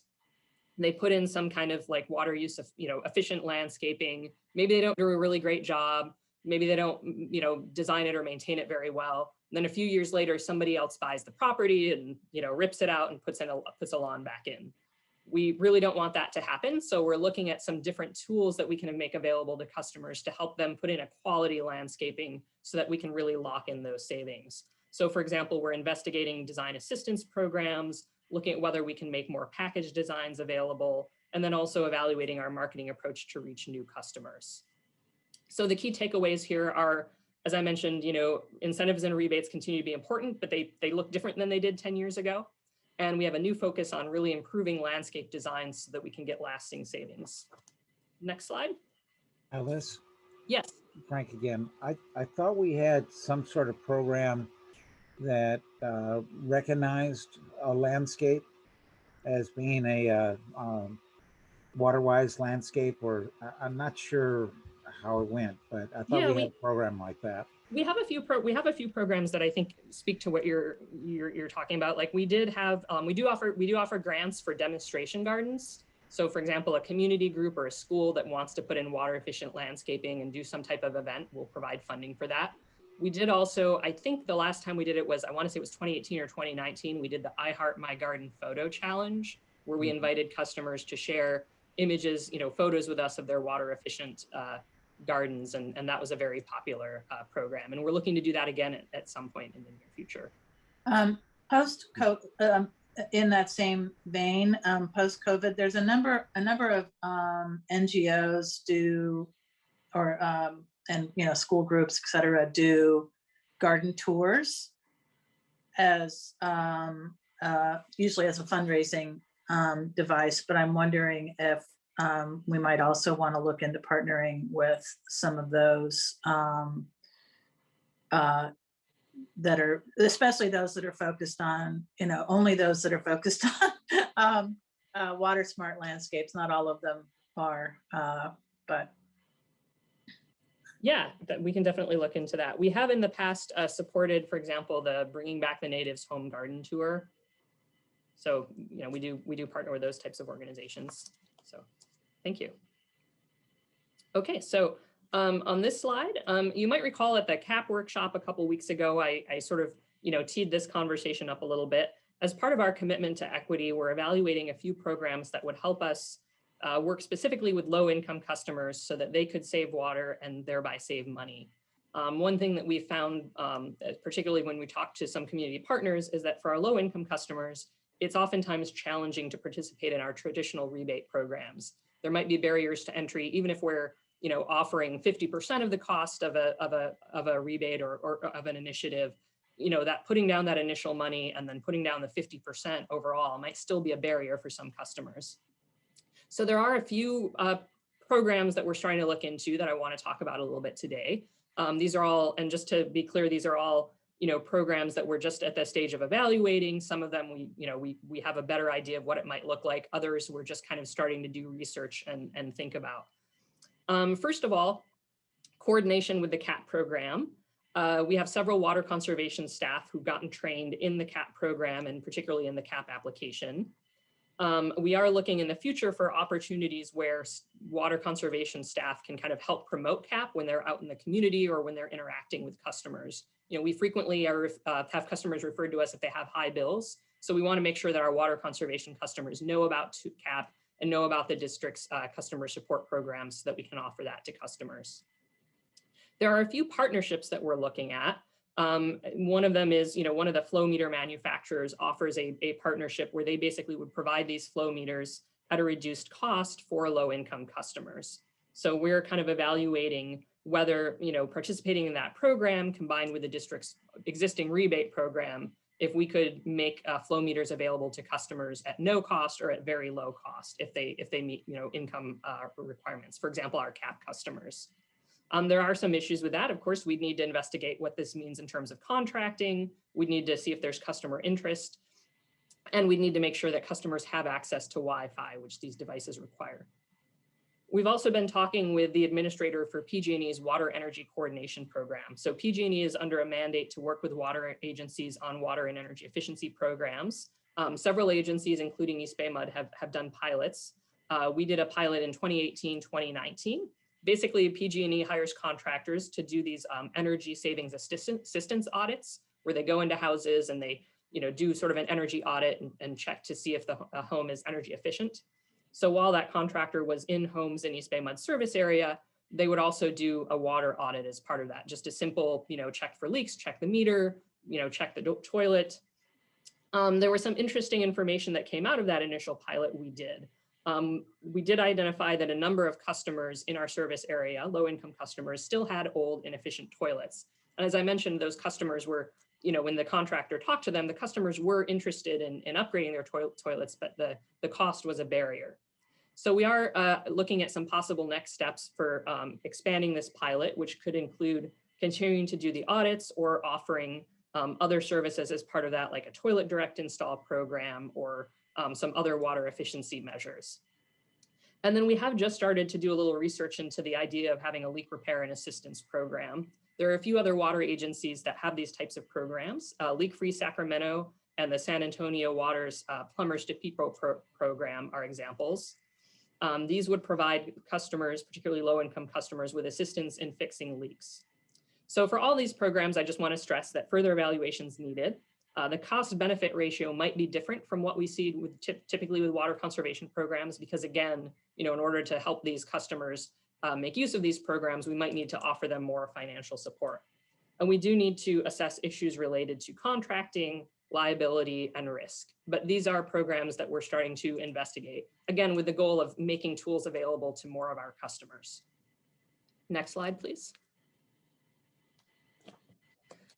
they put in some kind of like water use of, efficient landscaping. Maybe they don't do a really great job. Maybe they don't, design it or maintain it very well. And then a few years later, somebody else buys the property and, rips it out and puts a lawn back in. We really don't want that to happen. So we're looking at some different tools that we can make available to customers to help them put in a quality landscaping so that we can really lock in those savings. So for example, we're investigating design assistance programs, looking at whether we can make more package designs available, and then also evaluating our marketing approach to reach new customers. So the key takeaways here are, as I mentioned, incentives and rebates continue to be important, but they look different than they did 10 years ago. And we have a new focus on really improving landscape designs so that we can get lasting savings. Next slide. Alice? Yes. Frank again. I thought we had some sort of program that recognized a landscape as being a water-wise landscape, or I'm not sure how it went, but I thought we had a program like that. We have a few programs that I think speak to what you're talking about. Like we do offer grants for demonstration gardens. So for example, a community group or a school that wants to put in water efficient landscaping and do some type of event will provide funding for that. We did also, I think the last time we did it was, I want to say it was 2018 or 2019, we did the I Heart My Garden photo challenge, where we invited customers to share images, photos with us of their water efficient gardens, and that was a very popular program, and we're looking to do that again at some point in the near future. Post-COVID, in that same vein, post-COVID, there's a number of NGOs and school groups, et cetera, do garden tours as usually as a fundraising device, but I'm wondering if we might also want to look into partnering with some of those that are, especially those that are focused on, only those that are focused on water smart landscapes. Not all of them are, but. Yeah, we can definitely look into that. We have in the past supported, for example, the Bringing Back the Natives Home Garden Tour. So, we do partner with those types of organizations. So, thank you. Okay, so On this slide, you might recall at the CAP workshop a couple weeks ago, I sort of, teed this conversation up a little bit. As part of our commitment to equity, we're evaluating a few programs that would help us work specifically with low-income customers so that they could save water and thereby save money. One thing that we found, particularly when we talk to some community partners, is that for our low-income customers, it's oftentimes challenging to participate in our traditional rebate programs. There might be barriers to entry, even if we're offering 50% of the cost of a rebate or of an initiative. That putting down that initial money and then putting down the 50% overall might still be a barrier for some customers. So there are a few programs that we're starting to look into that I want to talk about a little bit today. These are all, and just to be clear, these are all programs that we're just at the stage of evaluating. Some of them we have a better idea of what it might look like. Others we're just kind of starting to do research and think about. First of all, coordination with the CAP program. We have several water conservation staff who've gotten trained in the CAP program and particularly in the CAP application. We are looking in the future for opportunities where water conservation staff can kind of help promote CAP when they're out in the community or when they're interacting with customers. We frequently have customers referred to us if they have high bills. So we want to make sure that our water conservation customers know about CAP and know about the district's customer support programs so that we can offer that to customers. There are a few partnerships that we're looking at. One of them is, one of the flow meter manufacturers offers a partnership where they basically would provide these flow meters at a reduced cost for low-income customers. So we're kind of evaluating whether, participating in that program combined with the district's existing rebate program, if we could make flow meters available to customers at no cost or at very low cost if they meet, income requirements. For example, our CAP customers. There are some issues with that. Of course, we need to investigate what this means in terms of contracting. We need to see if there's customer interest. And we need to make sure that customers have access to Wi-Fi, which these devices require. We've also been talking with the administrator for PG&E's Water Energy Coordination Program. So PG&E is under a mandate to work with water agencies on water and energy efficiency programs. Several agencies, including EBMUD, have done pilots. We did a pilot in 2018, 2019. Basically, PG&E hires contractors to do these energy savings assistance audits, where they go into houses and they do sort of an energy audit and check to see if the home is energy efficient. So while that contractor was in homes in EBMUD service area, they would also do a water audit as part of that. Just a simple, check for leaks, check the meter, check the toilet. There was some interesting information that came out of that initial pilot we did. We did identify that a number of customers in our service area, low-income customers, still had old, inefficient toilets. And as I mentioned, those customers were, when the contractor talked to them, the customers were interested in upgrading their toilets, but the cost was a barrier. So we are looking at some possible next steps for expanding this pilot, which could include continuing to do the audits or offering other services as part of that, like a toilet direct install program or some other water efficiency measures. And then we have just started to do a little research into the idea of having a leak repair and assistance program. There are a few other water agencies that have these types of programs. Leak Free Sacramento and the San Antonio Water's Plumbers to People program are examples. These would provide customers, particularly low-income customers, with assistance in fixing leaks. So for all these programs, I just want to stress that further evaluation is needed. The cost-benefit ratio might be different from what we see with typically with water conservation programs, because again, in order to help these customers make use of these programs, we might need to offer them more financial support. And we do need to assess issues related to contracting, liability, and risk. But these are programs that we're starting to investigate, again, with the goal of making tools available to more of our customers. Next slide, please.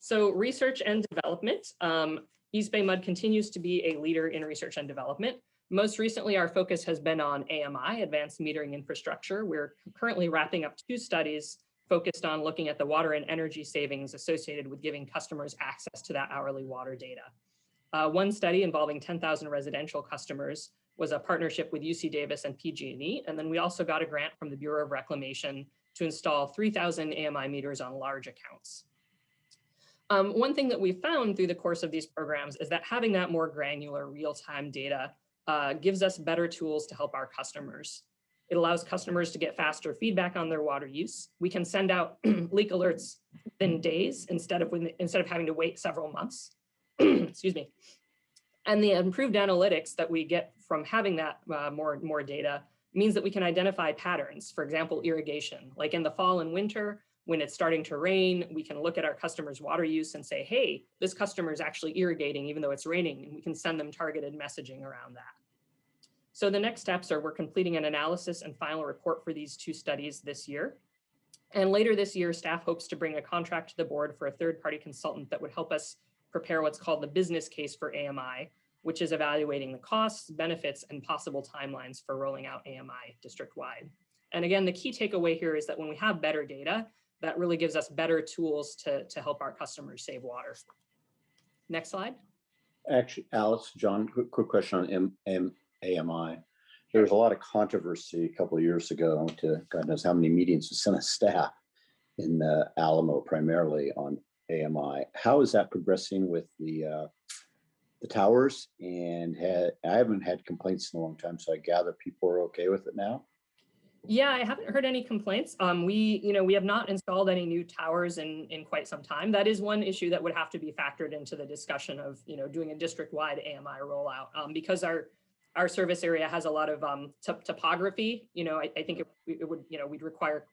So research and development. EBMUD continues to be a leader in research and development. Most recently, our focus has been on AMI, Advanced Metering Infrastructure. We're currently wrapping up 2 studies focused on looking at the water and energy savings associated with giving customers access to that hourly water data. One study involving 10,000 residential customers was a partnership with UC Davis and PG&E. And then we also got a grant from the Bureau of Reclamation to install 3,000 AMI meters on large accounts. One thing that we found through the course of these programs is that having that more granular real-time data gives us better tools to help our customers. It allows customers to get faster feedback on their water use. We can send out leak alerts within days instead of having to wait several months. Excuse me. And the improved analytics that we get from having that more data means that we can identify patterns. For example, irrigation, like in the fall and winter, when it's starting to rain, we can look at our customers' water use and say, hey, this customer is actually irrigating even though it's raining, and we can send them targeted messaging around that. So the next steps are we're completing an analysis and final report for these 2 studies this year. And later this year, staff hopes to bring a contract to the board for a third-party consultant that would help us prepare what's called the business case for AMI, which is evaluating the costs, benefits, and possible timelines for rolling out AMI district-wide. And again, the key takeaway here is that when we have better data, that really gives us better tools to help our customers save water. Next slide. Actually, Alice, John, quick question on AMI. There was a lot of controversy a couple of years ago. I went to God knows how many meetings with Senate staff in Alamo, primarily on AMI. How is that progressing with the towers? And I haven't had complaints in a long time, so I gather people are okay with it now. Yeah, I haven't heard any complaints. We have not installed any new towers in quite some time. That is one issue that would have to be factored into the discussion of, doing a district-wide AMI rollout, because our service area has a lot of topography. I think it would, we'd require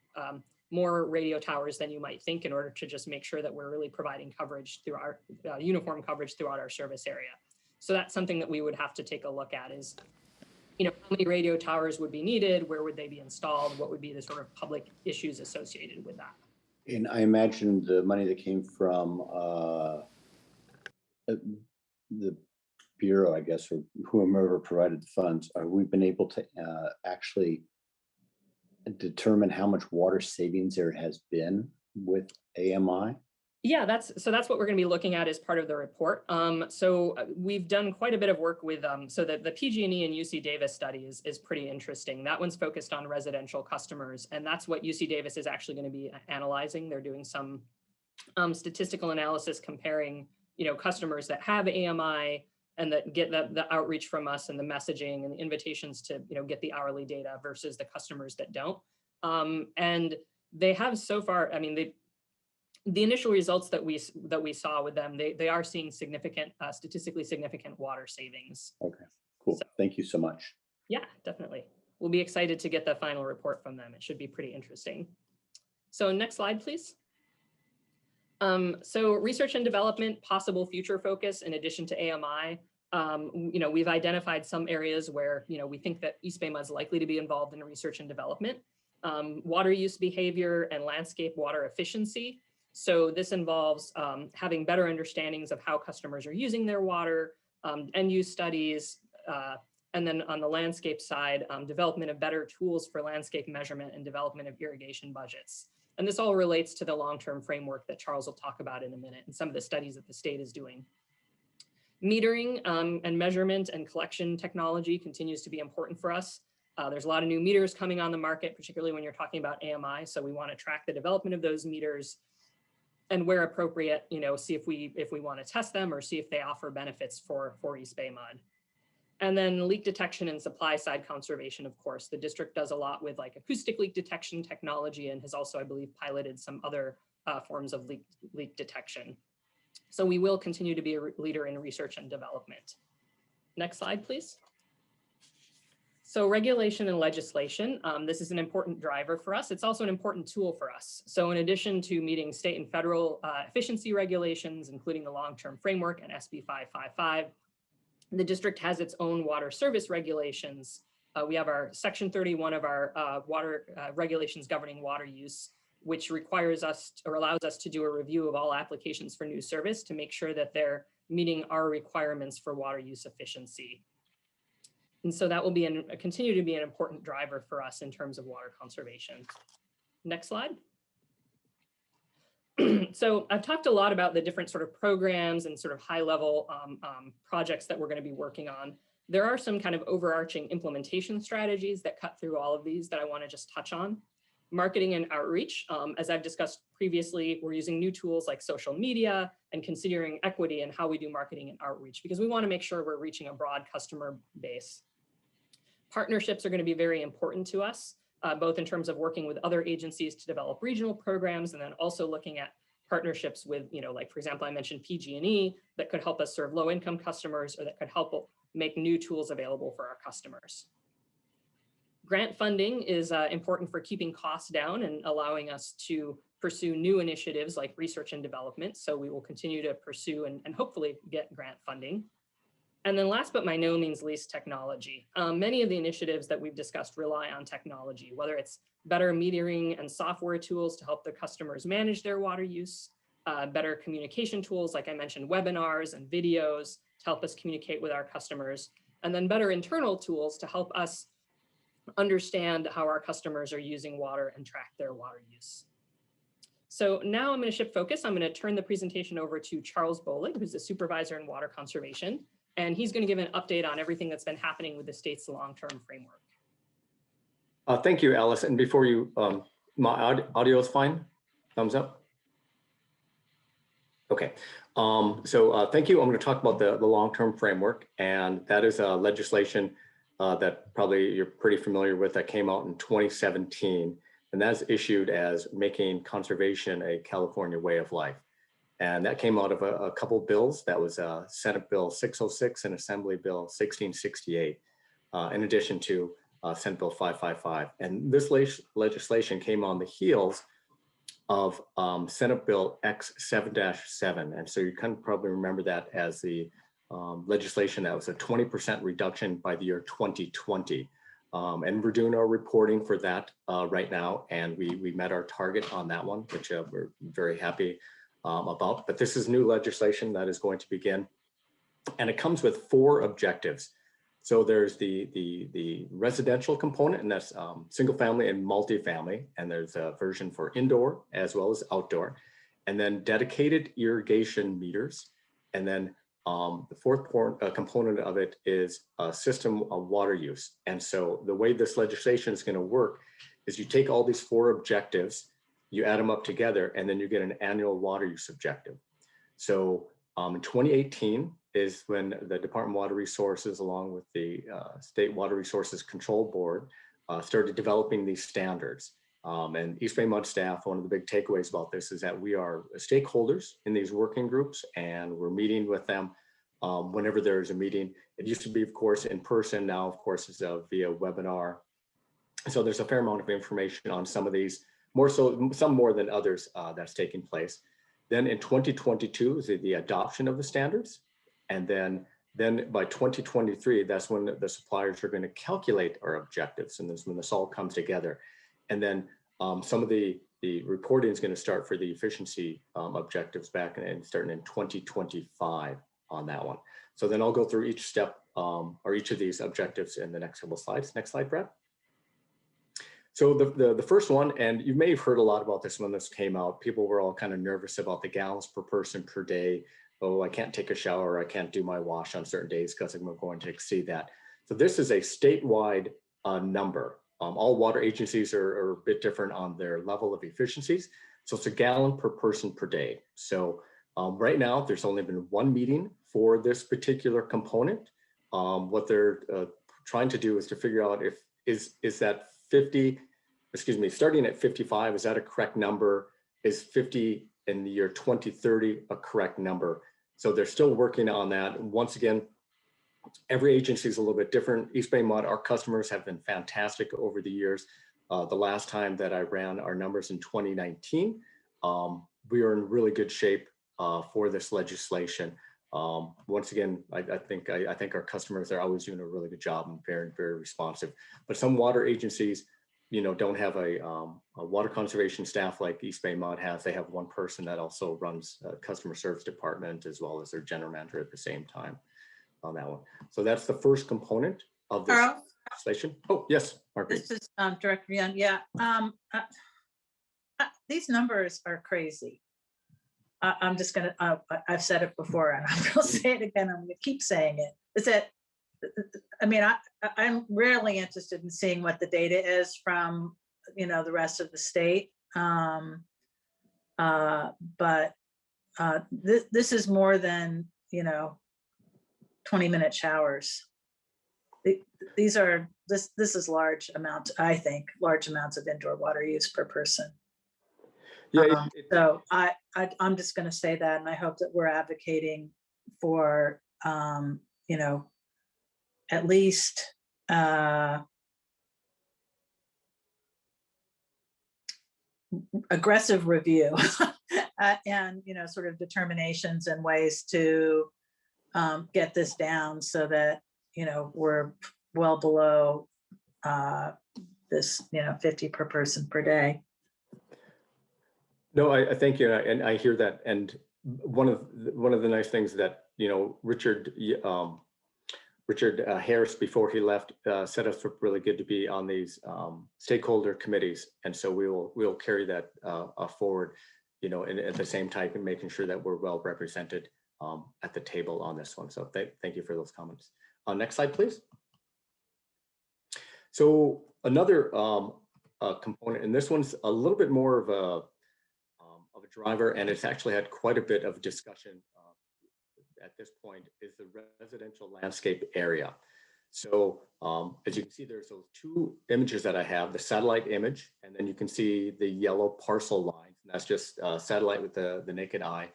more radio towers than you might think in order to just make sure that we're really providing coverage through our uniform coverage throughout our service area. So that's something that we would have to take a look at is, how many radio towers would be needed? Where would they be installed? What would be the sort of public issues associated with that? And I imagine the money that came from the Bureau, I guess, or whomever provided the funds, we've been able to actually determine how much water savings there has been with AMI? Yeah, that's what we're going to be looking at as part of the report. So we've done quite a bit of work with, so that the PG&E and UC Davis study is pretty interesting. That one's focused on residential customers, and that's what UC Davis is actually going to be analyzing. They're doing some statistical analysis comparing, customers that have AMI and that get the outreach from us and the messaging and the invitations to, get the hourly data versus the customers that don't. And they have so far, the initial results that we saw with them, they are seeing significant, statistically significant water savings. Okay, cool. So, thank you so much. Yeah, definitely. We'll be excited to get the final report from them. It should be pretty interesting. So next slide, please. So research and development, possible future focus in addition to AMI. We've identified some areas where, we think that EBMUD is likely to be involved in research and development. Water use behavior and landscape water efficiency. So this involves having better understandings of how customers are using their water, end use studies, and then on the landscape side, development of better tools for landscape measurement and development of irrigation budgets. And this all relates to the long-term framework that Charles will talk about in a minute and some of the studies that the state is doing. Metering and measurement and collection technology continues to be important for us. There's a lot of new meters coming on the market, particularly when you're talking about AMI. So we want to track the development of those meters and where appropriate, see if we want to test them or see if they offer benefits for EBMUD. And then leak detection and supply side conservation, of course. The district does a lot with like acoustic leak detection technology and has also, I believe, piloted some other forms of leak detection. So we will continue to be a leader in research and development. Next slide, please. So regulation and legislation, this is an important driver for us. It's also an important tool for us. So in addition to meeting state and federal efficiency regulations, including the long-term framework and SB 555, the district has its own water service regulations. We have our section 31 of our water regulations governing water use, which requires us or allows us to do a review of all applications for new service to make sure that they're meeting our requirements for water use efficiency. And so that will be continue to be an important driver for us in terms of water conservation. Next slide. So I've talked a lot about the different sort of programs and sort of high level projects that we're going to be working on. There are some kind of overarching implementation strategies that cut through all of these that I want to just touch on. Marketing and outreach, as I've discussed previously, we're using new tools like social media and considering equity in how we do marketing and outreach because we want to make sure we're reaching a broad customer base. Partnerships are going to be very important to us, both in terms of working with other agencies to develop regional programs, and then also looking at partnerships with, like, for example, I mentioned PG&E that could help us serve low-income customers, or that could help make new tools available for our customers. Grant funding is important for keeping costs down and allowing us to pursue new initiatives like research and development. So we will continue to pursue and hopefully get grant funding. And then last but by no means least, technology. Many of the initiatives that we've discussed rely on technology, whether it's better metering and software tools to help the customers manage their water use, better communication tools, like I mentioned, webinars and videos to help us communicate with our customers, and then better internal tools to help us understand how our customers are using water and track their water use. So now I'm going to shift focus. I'm going to turn the presentation over to Charles Bolig, who's the supervisor in water conservation, and he's going to give an update on everything that's been happening with the state's long-term framework. Thank you, Alice. And before you, my audio is fine? Thumbs up? Okay. Thank you. I'm going to talk about the long-term framework, and that is legislation that probably you're pretty familiar with, that came out in 2017, and that's issued as making conservation a California way of life. And that came out of a couple bills. That was Senate Bill 606 and Assembly Bill 1668, in addition to Senate Bill 555. And this legislation came on the heels of Senate Bill X 7-7. And so you can probably remember that as the legislation that was a 20% reduction by the year 2020. And we're doing our reporting for that right now. And we met our target on that one, which we're very happy about. But this is new legislation that is going to begin. And it comes with 4 objectives. So there's the residential component, and that's single family and multifamily. And there's a version for indoor as well as outdoor. And then dedicated irrigation meters. And then the 4th component of it is a system of water use. And so the way this legislation is going to work is you take all these 4 objectives, you add them up together, and then you get an annual water use objective. So in 2018 is when the Department of Water Resources, along with the State Water Resources Control Board, started developing these standards. And EBMUD staff, one of the big takeaways about this is that we are stakeholders in these working groups, and we're meeting with them whenever there's a meeting. It used to be, of course, in person. Now, of course, it's via webinar. So there's a fair amount of information on some of these, more so, some more than others that's taking place. Then in 2022 is the adoption of the standards. And then by 2023, that's when the suppliers are going to calculate our objectives. And this is when this all comes together. And then some of the reporting is going to start for the efficiency objectives back and starting in 2025 on that one. So then I'll go through each step or each of these objectives in the next couple of slides. Next slide, Brad. So the first one, and you may have heard a lot about this when this came out, people were all kind of nervous about the gallons per person per day. Oh, I can't take a shower, I can't do my wash on certain days because I'm going to exceed that. So this is a statewide number. All water agencies are a bit different on their level of efficiencies. So it's a gallon per person per day. So right now, there's only been 1 meeting for this particular component. What they're trying to do is to figure out if is that 50, excuse me, starting at 55, is that a correct number? Is 50 in the year 2030 a correct number? So they're still working on that. And once again, every agency is a little bit different. EBMUD, our customers have been fantastic over the years. The last time that I ran our numbers in 2019, we are in really good shape for this legislation. Once again, I think our customers are always doing a really good job and very, very responsive. But some water agencies, don't have a water conservation staff like EBMUD has. They have one person that also runs a customer service department as well as their general manager at the same time on that one. So that's the first component of this legislation. Oh, yes, Margaret. This is Director Young. Yeah, these numbers are crazy. I'm just gonna, I've said it before and I'm gonna say it again. I'm gonna keep saying it. Is that, I mean, I'm rarely interested in seeing what the data is from, the rest of the state. But this is more than, 20-minute showers. These are this is large amount, I think, large amounts of indoor water use per person. Yeah, So I'm just going to say that, and I hope that we're advocating for, you know, at least aggressive review and, you know, sort of determinations and ways to get this down so that, you know, we're well below this, you know, 50 per person per day. No, I thank you, and I hear that. And one of the nice things that, you know, Richard Harris, before he left, set us up really good to be on these stakeholder committees, and so we'll carry that forward, you know, and at the same time, and making sure that we're well represented at the table on this one. So thank you for those comments. Next slide, please. So another component, and this one's a little bit more of a driver, and it's actually had quite a bit of discussion at this point, is the residential landscape area. So as you can see, there's those two images that I have, the satellite image, and then you can see the yellow parcel lines, and that's just satellite with the naked eye.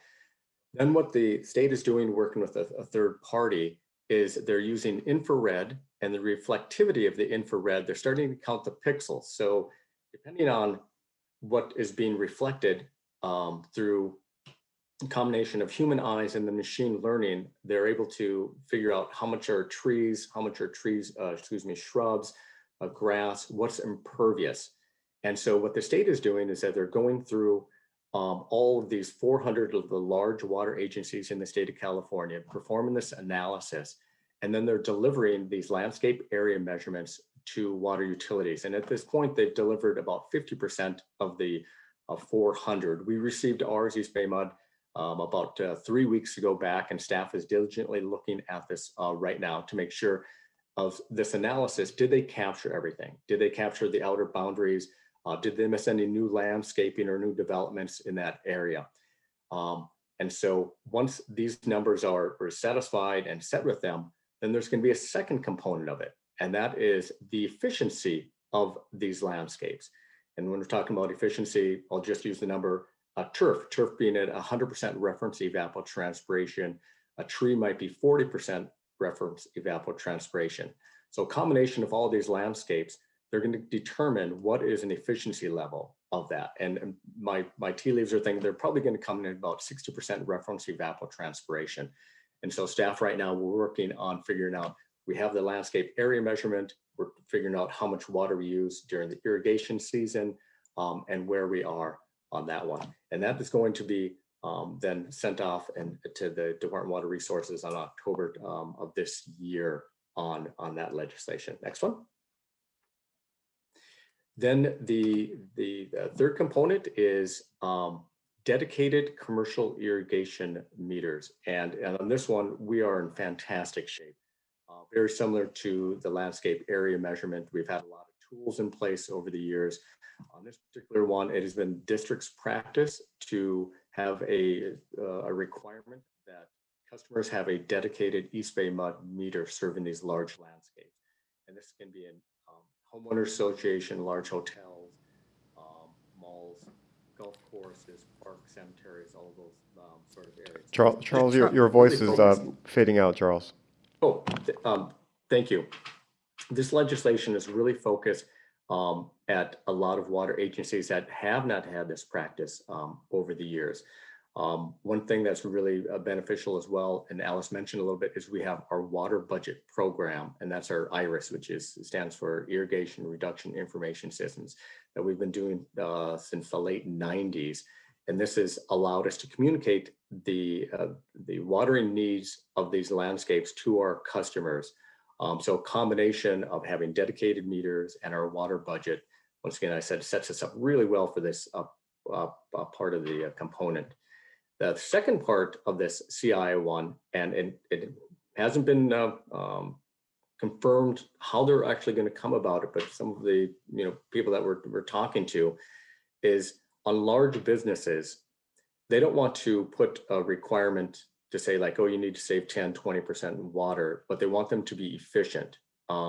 Then what the state is doing, working with a third party, is they're using infrared, and the reflectivity of the infrared, they're starting to count the pixels. So depending on what is being reflected through a combination of human eyes and the machine learning, they're able to figure out how much are trees, shrubs, grass, what's impervious. And so what the state is doing is that they're going through all of these 400 of the large water agencies in the state of California, performing this analysis, and then they're delivering these landscape area measurements to water utilities. And at this point, they've delivered about 50% of the 400. We received ours, EBMUD, about 3 weeks ago back, and staff is diligently looking at this right now to make sure of this analysis. Did they capture everything? Did they capture the outer boundaries? Did they miss any new landscaping or new developments in that area? And so once these numbers are satisfied and set with them, then there's going to be a second component of it, and that is the efficiency of these landscapes. And when we're talking about efficiency, I'll just use the number turf being at 100% reference evapotranspiration. A tree might be 40% reference evapotranspiration. So a combination of all these landscapes, they're going to determine what is an efficiency level of that. And my tea leaves are thinking they're probably going to come in at about 60% reference evapotranspiration. And so staff right now, we're working on figuring out, we have the landscape area measurement, we're figuring out how much water we use during the irrigation season, and where we are on that one. And that is going to be then sent off to the Department of Water Resources on October of this year on that legislation. Next one. Then the third component is dedicated commercial irrigation meters. And on this one, we are in fantastic shape. Very similar to the landscape area measurement. We've had a lot of tools in place over the years. On this particular one, it has been district's practice to have a requirement that customers have a dedicated EBMUD meter serving these large landscapes. And this can be in homeowner association, large hotels, malls, golf courses, parks, cemeteries, all of those sort of areas. Charles, your voice is fading out, Charles. Oh, thank you. This legislation is really focused at a lot of water agencies that have not had this practice over the years. One thing that's really beneficial as well, and Alice mentioned a little bit, is we have our water budget program, and that's our IRIS, which stands for Irrigation Reduction Information Systems, that we've been doing since the late 90s. And this has allowed us to communicate the watering needs of these landscapes to our customers. So a combination of having dedicated meters and our water budget, once again, I said, sets us up really well for this part of the component. The second part of this CI one, and it hasn't been confirmed how they're actually going to come about it, but some of the people that we're talking to is on large businesses, they don't want to put a requirement to say like, oh, you need to save 10, 20% in water, but they want them to be efficient.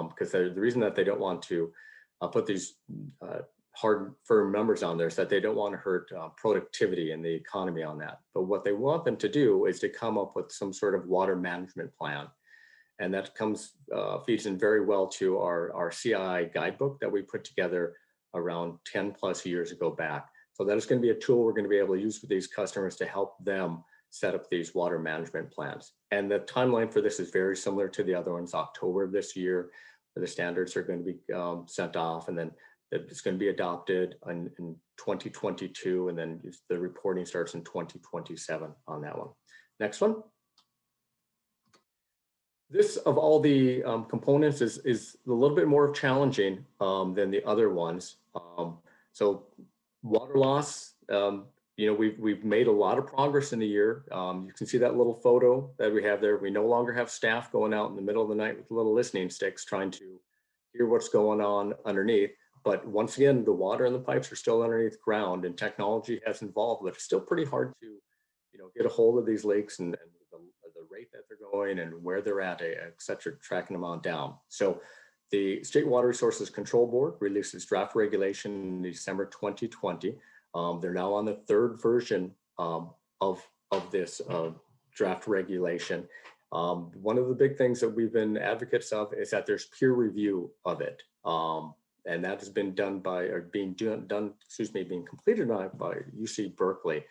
because the reason that they don't want to put these hard, firm numbers on there is that they don't want to hurt productivity and the economy on that. But what they want them to do is to come up with some sort of water management plan. And that feeds in very well to our CII guidebook that we put together around 10 plus years ago back. So that is going to be a tool we're going to be able to use with these customers to help them set up these water management plans. And the timeline for this is very similar to the other ones. October of this year, where the standards are going to be sent off, and then it's going to be adopted in 2022, and then the reporting starts in 2027 on that one. Next one. This, of all the components, is a little bit more challenging than the other ones. So water loss, we've made a lot of progress in the year. You can see that little photo that we have there. We no longer have staff going out in the middle of the night with little listening sticks trying to hear what's going on underneath. But once again, the water and the pipes are still underneath ground, and technology has evolved, but it's still pretty hard to, get a hold of these leaks and the rate that they're going and where they're at, et cetera, tracking them on down. So the State Water Resources Control Board released its draft regulation in December 2020. They're now on the third version of this draft regulation. One of the big things that we've been advocates of is that there's peer review of it. And that has been done being completed by UC Berkeley.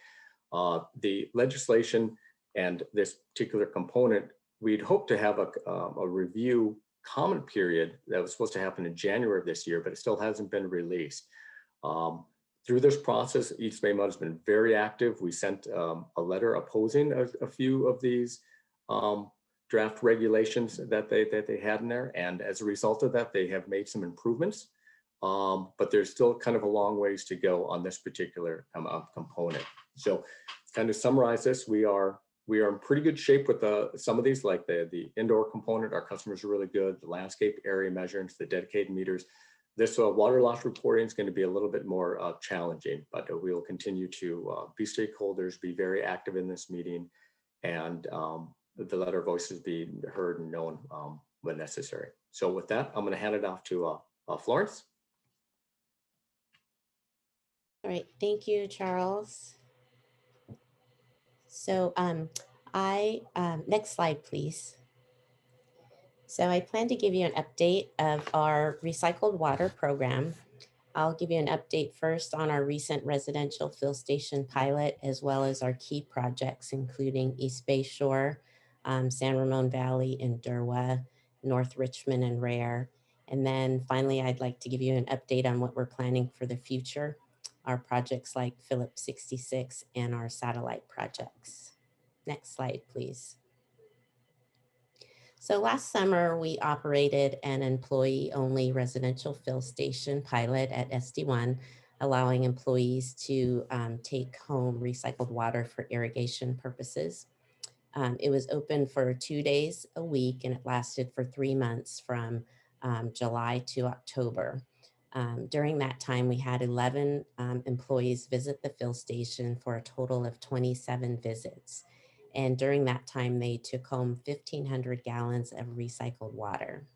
The legislation and this particular component, we'd hope to have a review comment period that was supposed to happen in January of this year, but it still hasn't been released. Through this process, EBMUD has been very active. We sent a letter opposing a few of these draft regulations that they had in there. And as a result of that, they have made some improvements. But there's still kind of a long ways to go on this particular component. So kind of summarize this, we are in pretty good shape with some of these, like the indoor component. Our customers are really good. The landscape area measurements, the dedicated meters. This water loss reporting is going to be a little bit more challenging, but we will continue to be stakeholders, be very active in this meeting, and let our voices be heard and known when necessary. So with that, I'm going to hand it off to Florence. All right, thank you, Charles. So next slide, please. So I plan to give you an update of our recycled water program. I'll give you an update first on our recent residential fill station pilot, as well as our key projects, including East Bay Shore, San Ramon Valley and Derwa, North Richmond and Rare. And then finally, I'd like to give you an update on what we're planning for the future, our projects like Phillips 66 and our satellite projects. Next slide, please. So last summer, we operated an employee-only residential fill station pilot at SD1, allowing employees to take home recycled water for irrigation purposes. It was open for 2 days a week, and it lasted for 3 months from July to October. During that time, we had 11 employees visit the fill station for a total of 27 visits. And during that time, they took home 1,500 gallons of recycled water.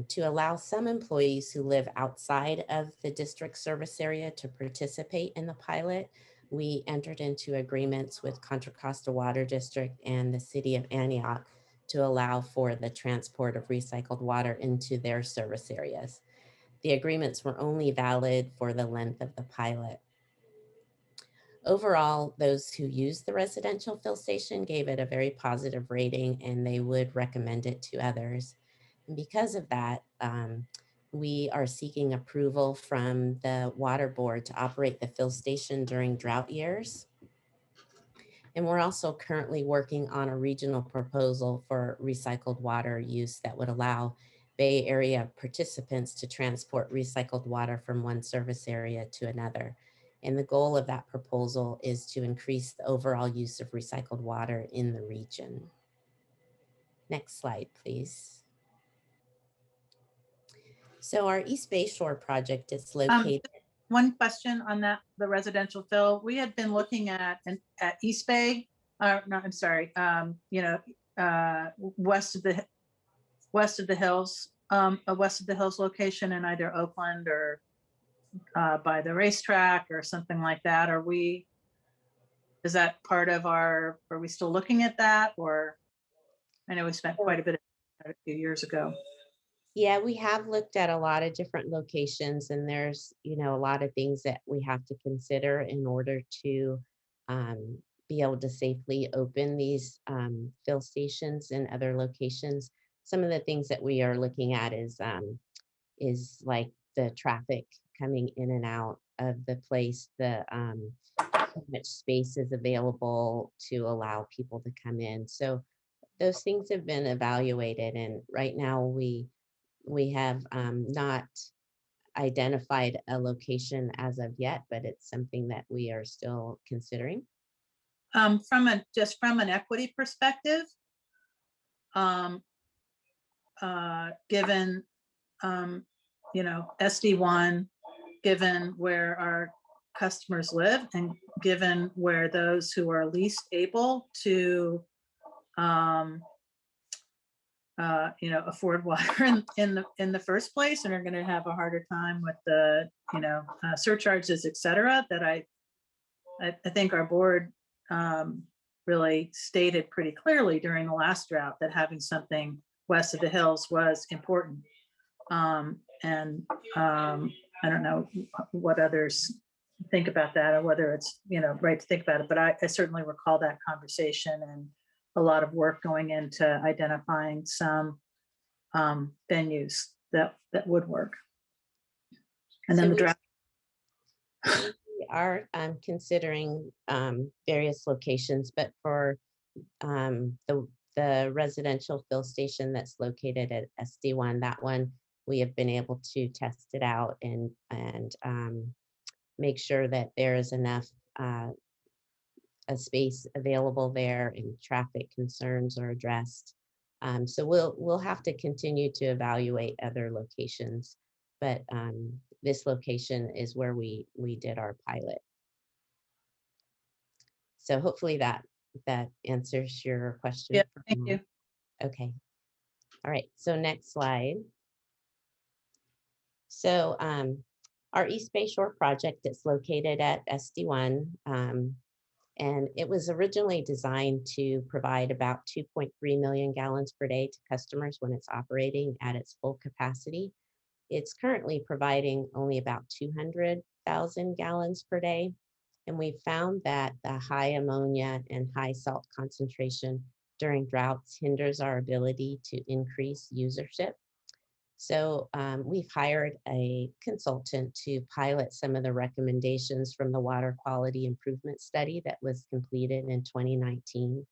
To allow some employees who live outside of the district service area to participate in the pilot, we entered into agreements with Contra Costa Water District and the City of Antioch to allow for the transport of recycled water into their service areas. The agreements were only valid for the length of the pilot. Overall, those who used the residential fill station gave it a very positive rating, and they would recommend it to others. And because of that, we are seeking approval from the water board to operate the fill station during drought years. And we're also currently working on a regional proposal for recycled water use that would allow Bay Area participants to transport recycled water from one service area to another. And the goal of that proposal is to increase the overall use of recycled water in the region. Next slide, please. So our East Bay Shore project is located. One question on that, the residential fill. We had been looking at East Bay, west of the west of the hills, a west of the hills location in either Oakland or by the racetrack or something like that? Is that part of are we still looking at that? Or I know we spent quite a bit of time a few years ago. Yeah, we have looked at a lot of different locations, and there's, you know, a lot of things that we have to consider in order to be able to safely open these fill stations in other locations. Some of the things that we are looking at is like the traffic coming in and out of the place, how much space is available to allow people to come in. So those things have been evaluated, and right now we have not identified a location as of yet, but it's something that we are still considering. Just from an equity perspective, given you know, SD1, given where our customers live, and given where those who are least able to you know, afford water in the first place, and are going to have a harder time with the, you know, surcharges, et cetera, that I think our board really stated pretty clearly during the last drought that having something west of the hills was important. I don't know what others think about that, or whether it's, you know, right to think about it, but I certainly recall that conversation and a lot of work going into identifying some venues that would work. And then So the draft. we are considering various locations, but for the residential fill station that's located at SD1, that one we have been able to test it out and make sure that there is enough a space available there and traffic concerns are addressed. So we'll have to continue to evaluate other locations, but this location is where we did our pilot. So hopefully that answers your question. Yeah, thank you. Okay. All right. So next slide. So our East Bay Shore project is located at SD1. And it was originally designed to provide about 2.3 million gallons per day to customers when it's operating at its full capacity. It's currently providing only about 200,000 gallons per day. And we found that the high ammonia and high salt concentration during droughts hinders our ability to increase usership. So we've hired a consultant to pilot some of the recommendations from the water quality improvement study that was completed in 2019.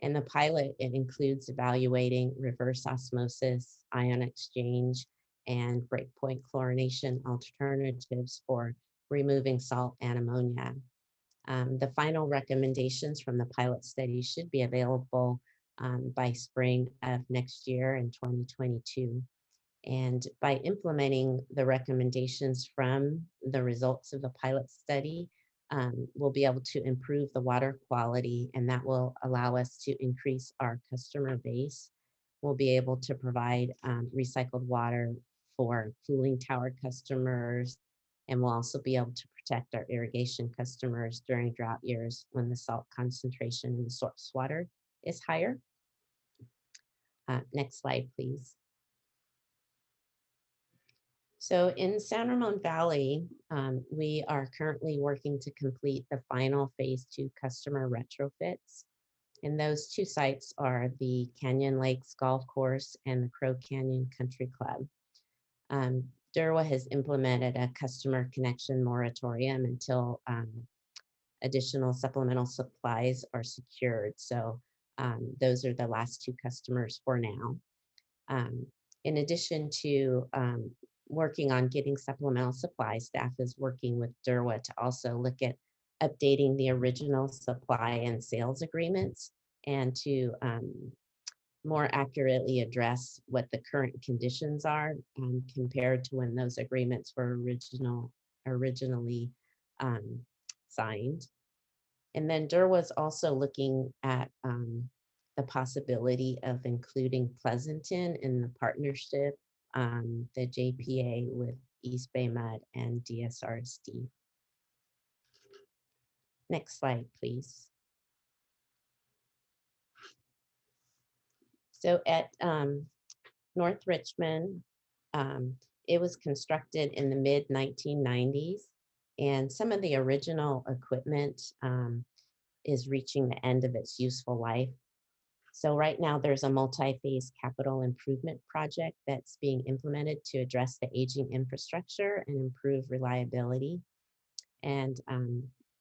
And the pilot, it includes evaluating reverse osmosis, ion exchange, and breakpoint chlorination alternatives for removing salt and ammonia. The final recommendations from the pilot study should be available by spring of next year in 2022. And by implementing the recommendations from the results of the pilot study, we'll be able to improve the water quality, and that will allow us to increase our customer base. We'll be able to provide recycled water for cooling tower customers, and we'll also be able to protect our irrigation customers during drought years when the salt concentration in the source water is higher. Next slide, please. So in San Ramon Valley, we are currently working to complete the final phase 2 customer retrofits. And those two sites are the Canyon Lakes Golf Course and the Crow Canyon Country Club. DERWA has implemented a customer connection moratorium until additional supplemental supplies are secured. So those are the last two customers for now. In addition to working on getting supplemental supplies, staff is working with DERWA to also look at updating the original supply and sales agreements and to more accurately address what the current conditions are compared to when those agreements were originally signed. And then DERWA is also looking at the possibility of including Pleasanton in the partnership, the JPA with EBMUD and DSRSD. Next slide, please. So at North Richmond, it was constructed in the mid 1990s, and some of the original equipment is reaching the end of its useful life. So right now there's a multi-phase capital improvement project that's being implemented to address the aging infrastructure and improve reliability. And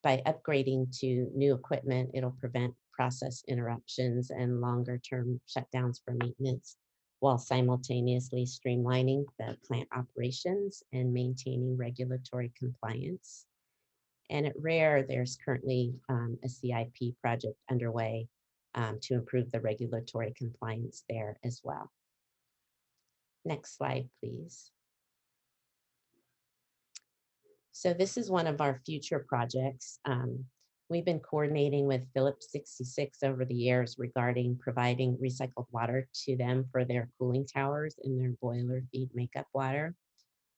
by upgrading to new equipment, it'll prevent process interruptions and longer term shutdowns for maintenance, while simultaneously streamlining the plant operations and maintaining regulatory compliance. And at RARE, there's currently a CIP project underway to improve the regulatory compliance there as well. Next slide, please. So this is one of our future projects. We've been coordinating with Phillips 66 over the years regarding providing recycled water to them for their cooling towers and their boiler feed makeup water.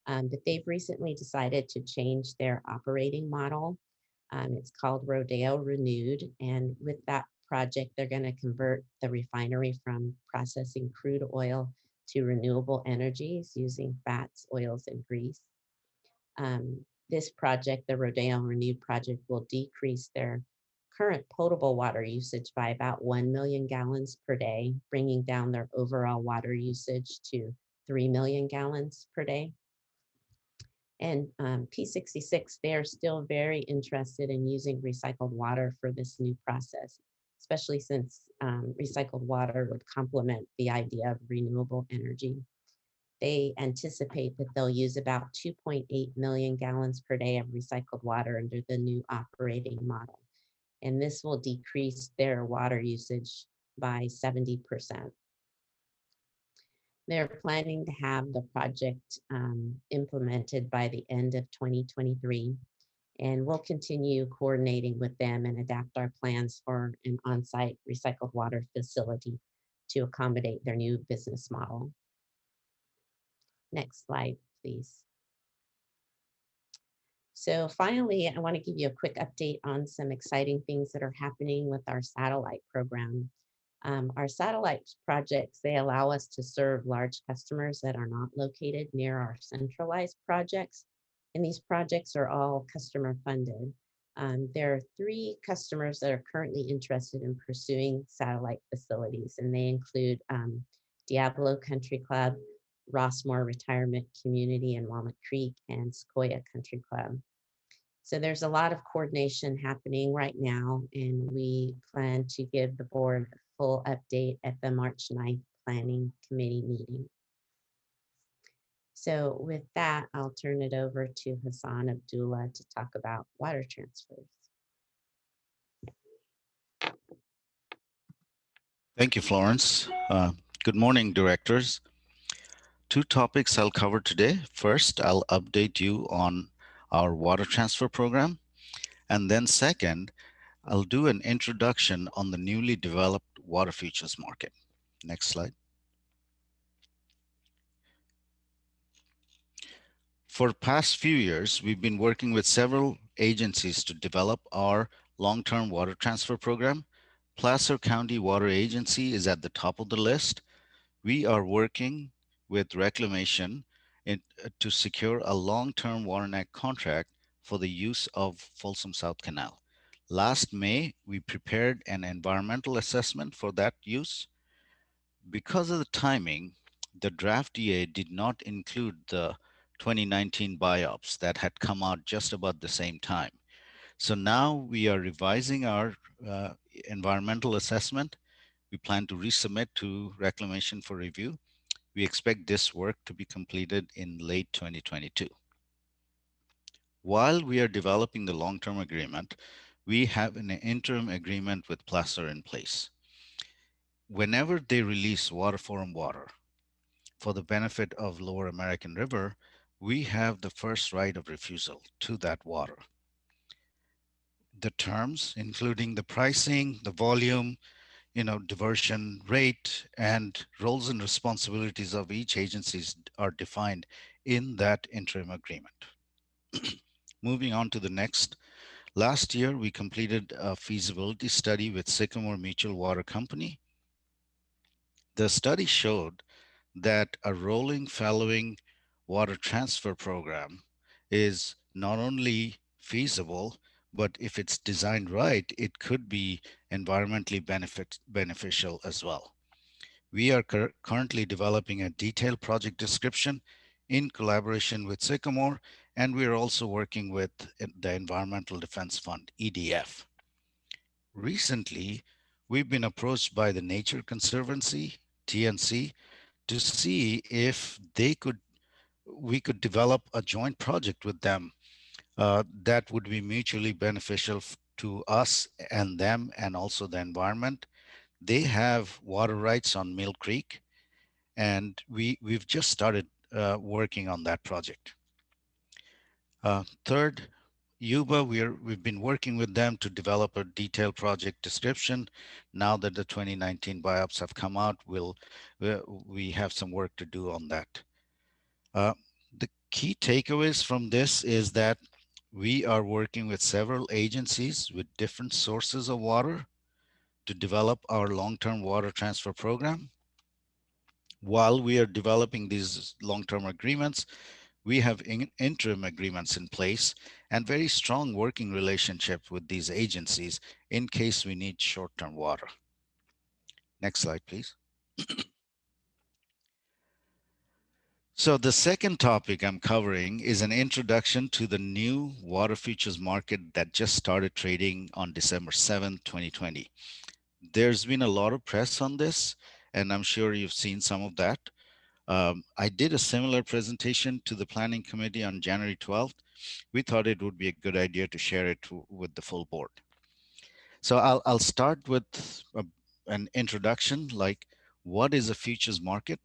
But they've recently decided to change their operating model. It's called Rodeo Renewed. And with that project, they're going to convert the refinery from processing crude oil to renewable energies using fats, oils, and grease. This project, the Rodeo Renewed project, will decrease their current potable water usage by about 1 million gallons per day, bringing down their overall water usage to 3 million gallons per day. And P66, they are still very interested in using recycled water for this new process, especially since recycled water would complement the idea of renewable energy. They anticipate that they'll use about 2.8 million gallons per day of recycled water under the new operating model. And this will decrease their water usage by 70%. They're planning to have the project implemented by the end of 2023. And we'll continue coordinating with them and adapt our plans for an on-site recycled water facility to accommodate their new business model. Next slide, please. So finally, I want to give you a quick update on some exciting things that are happening with our satellite program. Our satellite projects, they allow us to serve large customers that are not located near our centralized projects. And these projects are all customer funded. There are 3 customers that are currently interested in pursuing satellite facilities, and they include Diablo Country Club, Rossmore Retirement Community in Walnut Creek, and Sequoia Country Club. So there's a lot of coordination happening right now, and we plan to give the board a full update at the March 9th Planning Committee meeting. So with that, I'll turn it over to Hassan Abdullah to talk about water transfers. Thank you, Florence. Good morning, directors. 2 topics I'll cover today. First, I'll update you on our water transfer program. And then second, I'll do an introduction on the newly developed water futures market. Next slide. For the past few years, we've been working with several agencies to develop our long-term water transfer program. Placer County Water Agency is at the top of the list. We are working with Reclamation to secure a long-term WaterNet contract for the use of Folsom South Canal. Last May, we prepared an environmental assessment for that use. Because of the timing, the draft EA did not include the 2019 BIOPS that had come out just about the same time. So now we are revising our environmental assessment. We plan to resubmit to Reclamation for review. We expect this work to be completed in late 2022. While we are developing the long-term agreement, we have an interim agreement with Placer in place. Whenever they release water forum water for the benefit of Lower American River, we have the first right of refusal to that water. The terms, including the pricing, the volume, diversion rate and roles and responsibilities of each agencies are defined in that interim agreement. Moving on to the next. Last year, we completed a feasibility study with Sycamore Mutual Water Company. The study showed that a rolling fallowing water transfer program is not only feasible, but if it's designed right, it could be environmentally beneficial as well. We are currently developing a detailed project description in collaboration with Sycamore, and we are also working with the Environmental Defense Fund, EDF. Recently, we've been approached by the Nature Conservancy, TNC, to see if we could develop a joint project with them that would be mutually beneficial to us and them and also the environment. They have water rights on Mill Creek, and we've just started working on that project. Third, Yuba, we've been working with them to develop a detailed project description. Now that the 2019 biops have come out, we have some work to do on that. The key takeaways from this is that we are working with several agencies with different sources of water to develop our long-term water transfer program. While we are developing these long-term agreements, we have interim agreements in place and very strong working relationship with these agencies in case we need short-term water. Next slide, please. So the second topic I'm covering is an introduction to the new water futures market that just started trading on December 7th, 2020. There's been a lot of press on this, and I'm sure you've seen some of that. I did a similar presentation to the planning committee on January 12th. We thought it would be a good idea to share it with the full board. So I'll start with an introduction, like what is a futures market?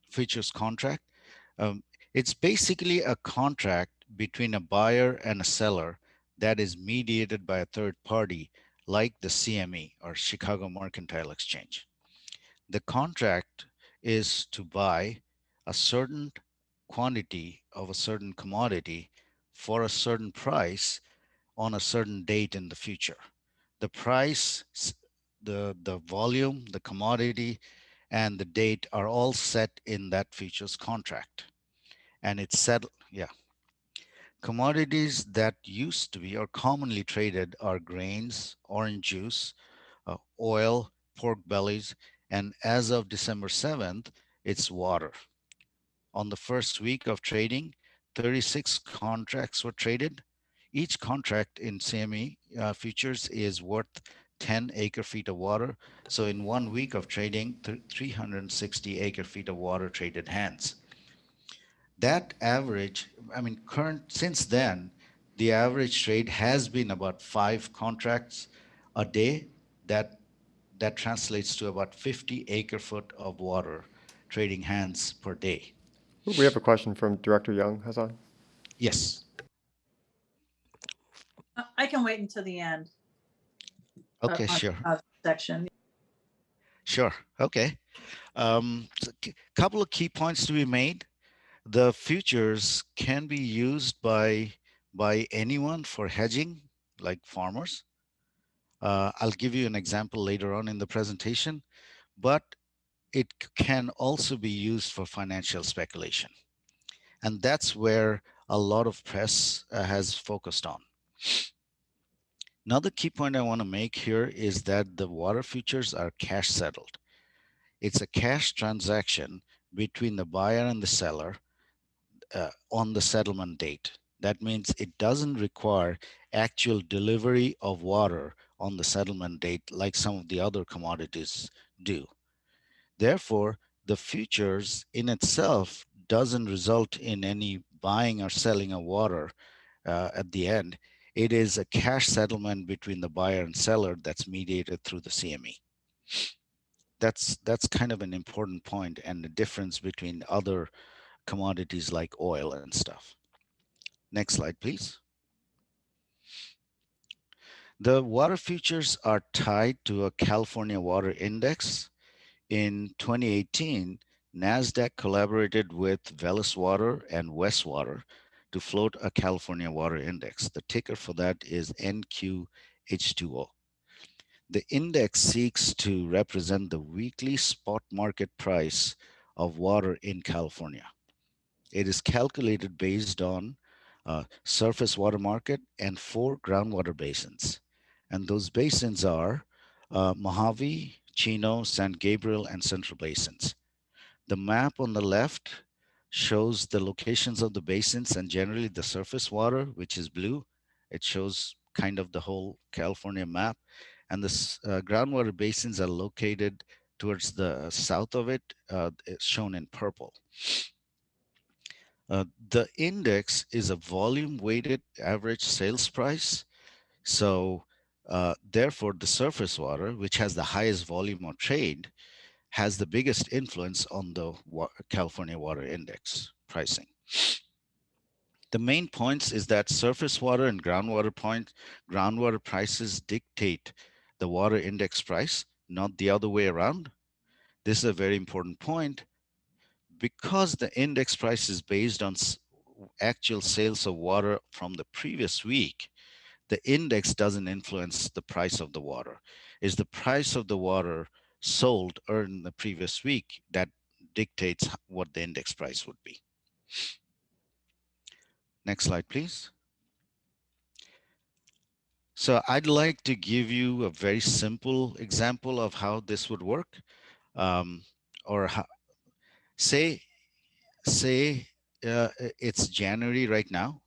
Futures contract. It's basically a contract between a buyer and a seller that is mediated by a third party, like the CME or Chicago Mercantile Exchange. The contract is to buy a certain quantity of a certain commodity for a certain price on a certain date in the future. The price, the volume, the commodity, and the date are all set in that futures contract. And it's settled, yeah. Commodities that used to be or commonly traded are grains, orange juice, oil, pork bellies, and as of December 7th, it's water. On the first week of trading, 36 contracts were traded. Each contract in CME futures is worth 10 acre feet of water. So in 1 week of trading, 360 acre feet of water traded hands. That average, since then, the average trade has been about 5 contracts a day. That translates to about 50 acre foot of water trading hands per day. We have a question from Director Young, Hassan. Yes. I can wait until the end. Okay, sure. Section. Sure. Okay. So couple of key points to be made. The futures can be used by anyone for hedging, like farmers. I'll give you an example later on in the presentation, but it can also be used for financial speculation. And that's where a lot of press has focused on. Another key point I want to make here is that the water futures are cash settled. It's a cash transaction between the buyer and the seller on the settlement date. That means it doesn't require actual delivery of water on the settlement date like some of the other commodities do. Therefore, the futures in itself doesn't result in any buying or selling of water at the end. It is a cash settlement between the buyer and seller that's mediated through the CME. That's kind of an important point and the difference between other commodities like oil and stuff. Next slide, please. The water futures are tied to a California water index. In 2018, NASDAQ collaborated with Velis Water and Westwater to float a California water index. The ticker for that is NQH2O. The index seeks to represent the weekly spot market price of water in California. It is calculated based on surface water market and 4 groundwater basins. And those basins are Mojave, Chino, San Gabriel, and Central Basins. The map on the left shows the locations of the basins and generally the surface water, which is blue. It shows kind of the whole California map. And the groundwater basins are located towards the south of it, it's shown in purple. The index is a volume weighted average sales price. So therefore, the surface water, which has the highest volume of trade, has the biggest influence on the California water index pricing. The main points is that surface water and groundwater prices dictate the water index price, not the other way around. This is a very important point. Because the index price is based on actual sales of water from the previous week, the index doesn't influence the price of the water. It's the price of the water sold earned the previous week that dictates what the index price would be. Next slide, please. So I'd like to give you a very simple example of how this would work. Or how, say it's January right now.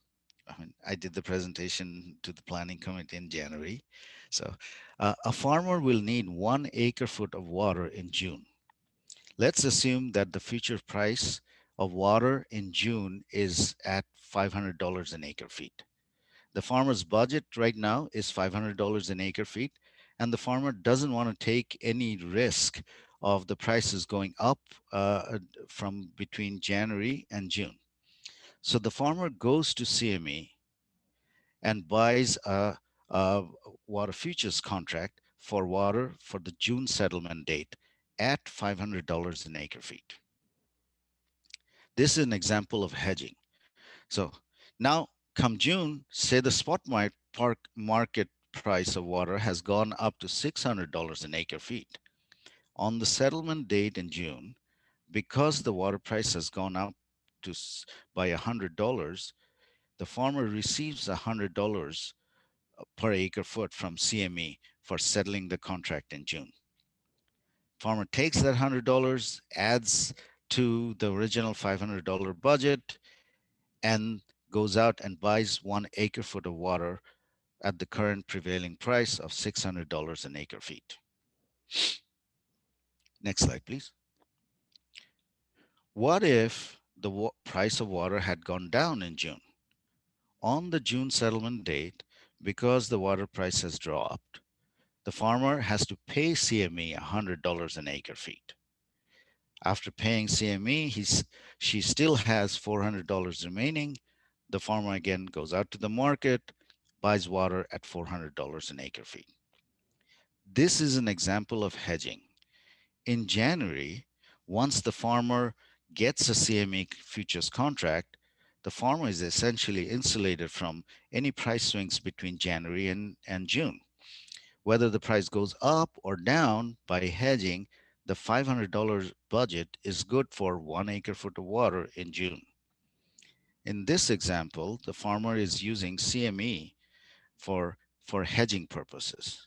I mean, I did the presentation to the planning committee in January. So a farmer will need 1 acre-foot of water in June. Let's assume that the future price of water in June is at $500 an acre-feet. The farmer's budget right now is $500 an acre-feet, and the farmer doesn't want to take any risk of the prices going up from between January and June. So the farmer goes to CME and buys a water futures contract for water for the June settlement date at $500 an acre-feet. This is an example of hedging. So now come June, say the spot market price of water has gone up to $600 an acre-feet. On the settlement date in June, because the water price has gone up by $100, the farmer receives $100 per acre foot from CME for settling the contract in June. Farmer takes that $100, adds to the original $500 budget, and goes out and buys 1 acre foot of water at the current prevailing price of $600 an acre feet. Next slide, please. What if the price of water had gone down in June? On the June settlement date, because the water price has dropped, the farmer has to pay CME $100 an acre feet. After paying CME, she still has $400 remaining. The farmer again goes out to the market, buys water at $400 an acre feet. This is an example of hedging. In January, once the farmer gets a CME futures contract, the farmer is essentially insulated from any price swings between January and June. Whether the price goes up or down by hedging, the $500 budget is good for 1 acre foot of water in June. In this example, the farmer is using CME for hedging purposes.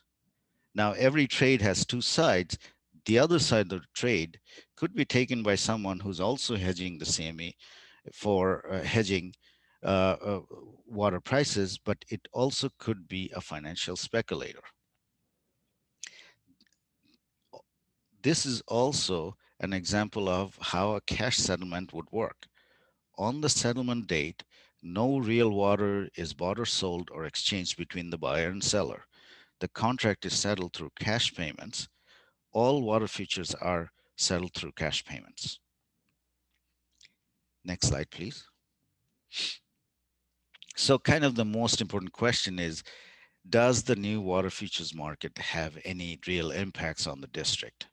Now, every trade has 2 sides. The other side of the trade could be taken by someone who's also hedging the CME for hedging water prices, but it also could be a financial speculator. This is also an example of how a cash settlement would work. On the settlement date, no real water is bought or sold or exchanged between the buyer and seller. The contract is settled through cash payments. All water futures are settled through cash payments. Next slide, please. So kind of the most important question is, does the new water futures market have any real impacts on the district?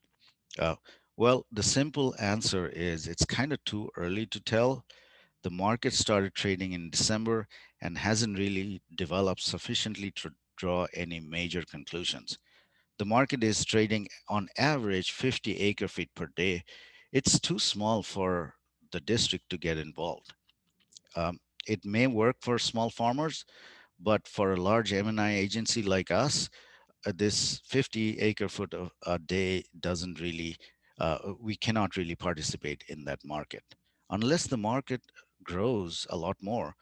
Uh, well, the simple answer is it's kind of too early to tell. The market started trading in December and hasn't really developed sufficiently to draw any major conclusions. The market is trading on average 50 acre feet per day. It's too small for the district to get involved. Um, it may work for small farmers, but for a large M&I agency like us, this 50 acre foot a day doesn't really, we cannot really participate in that market. Unless the market grows a lot more,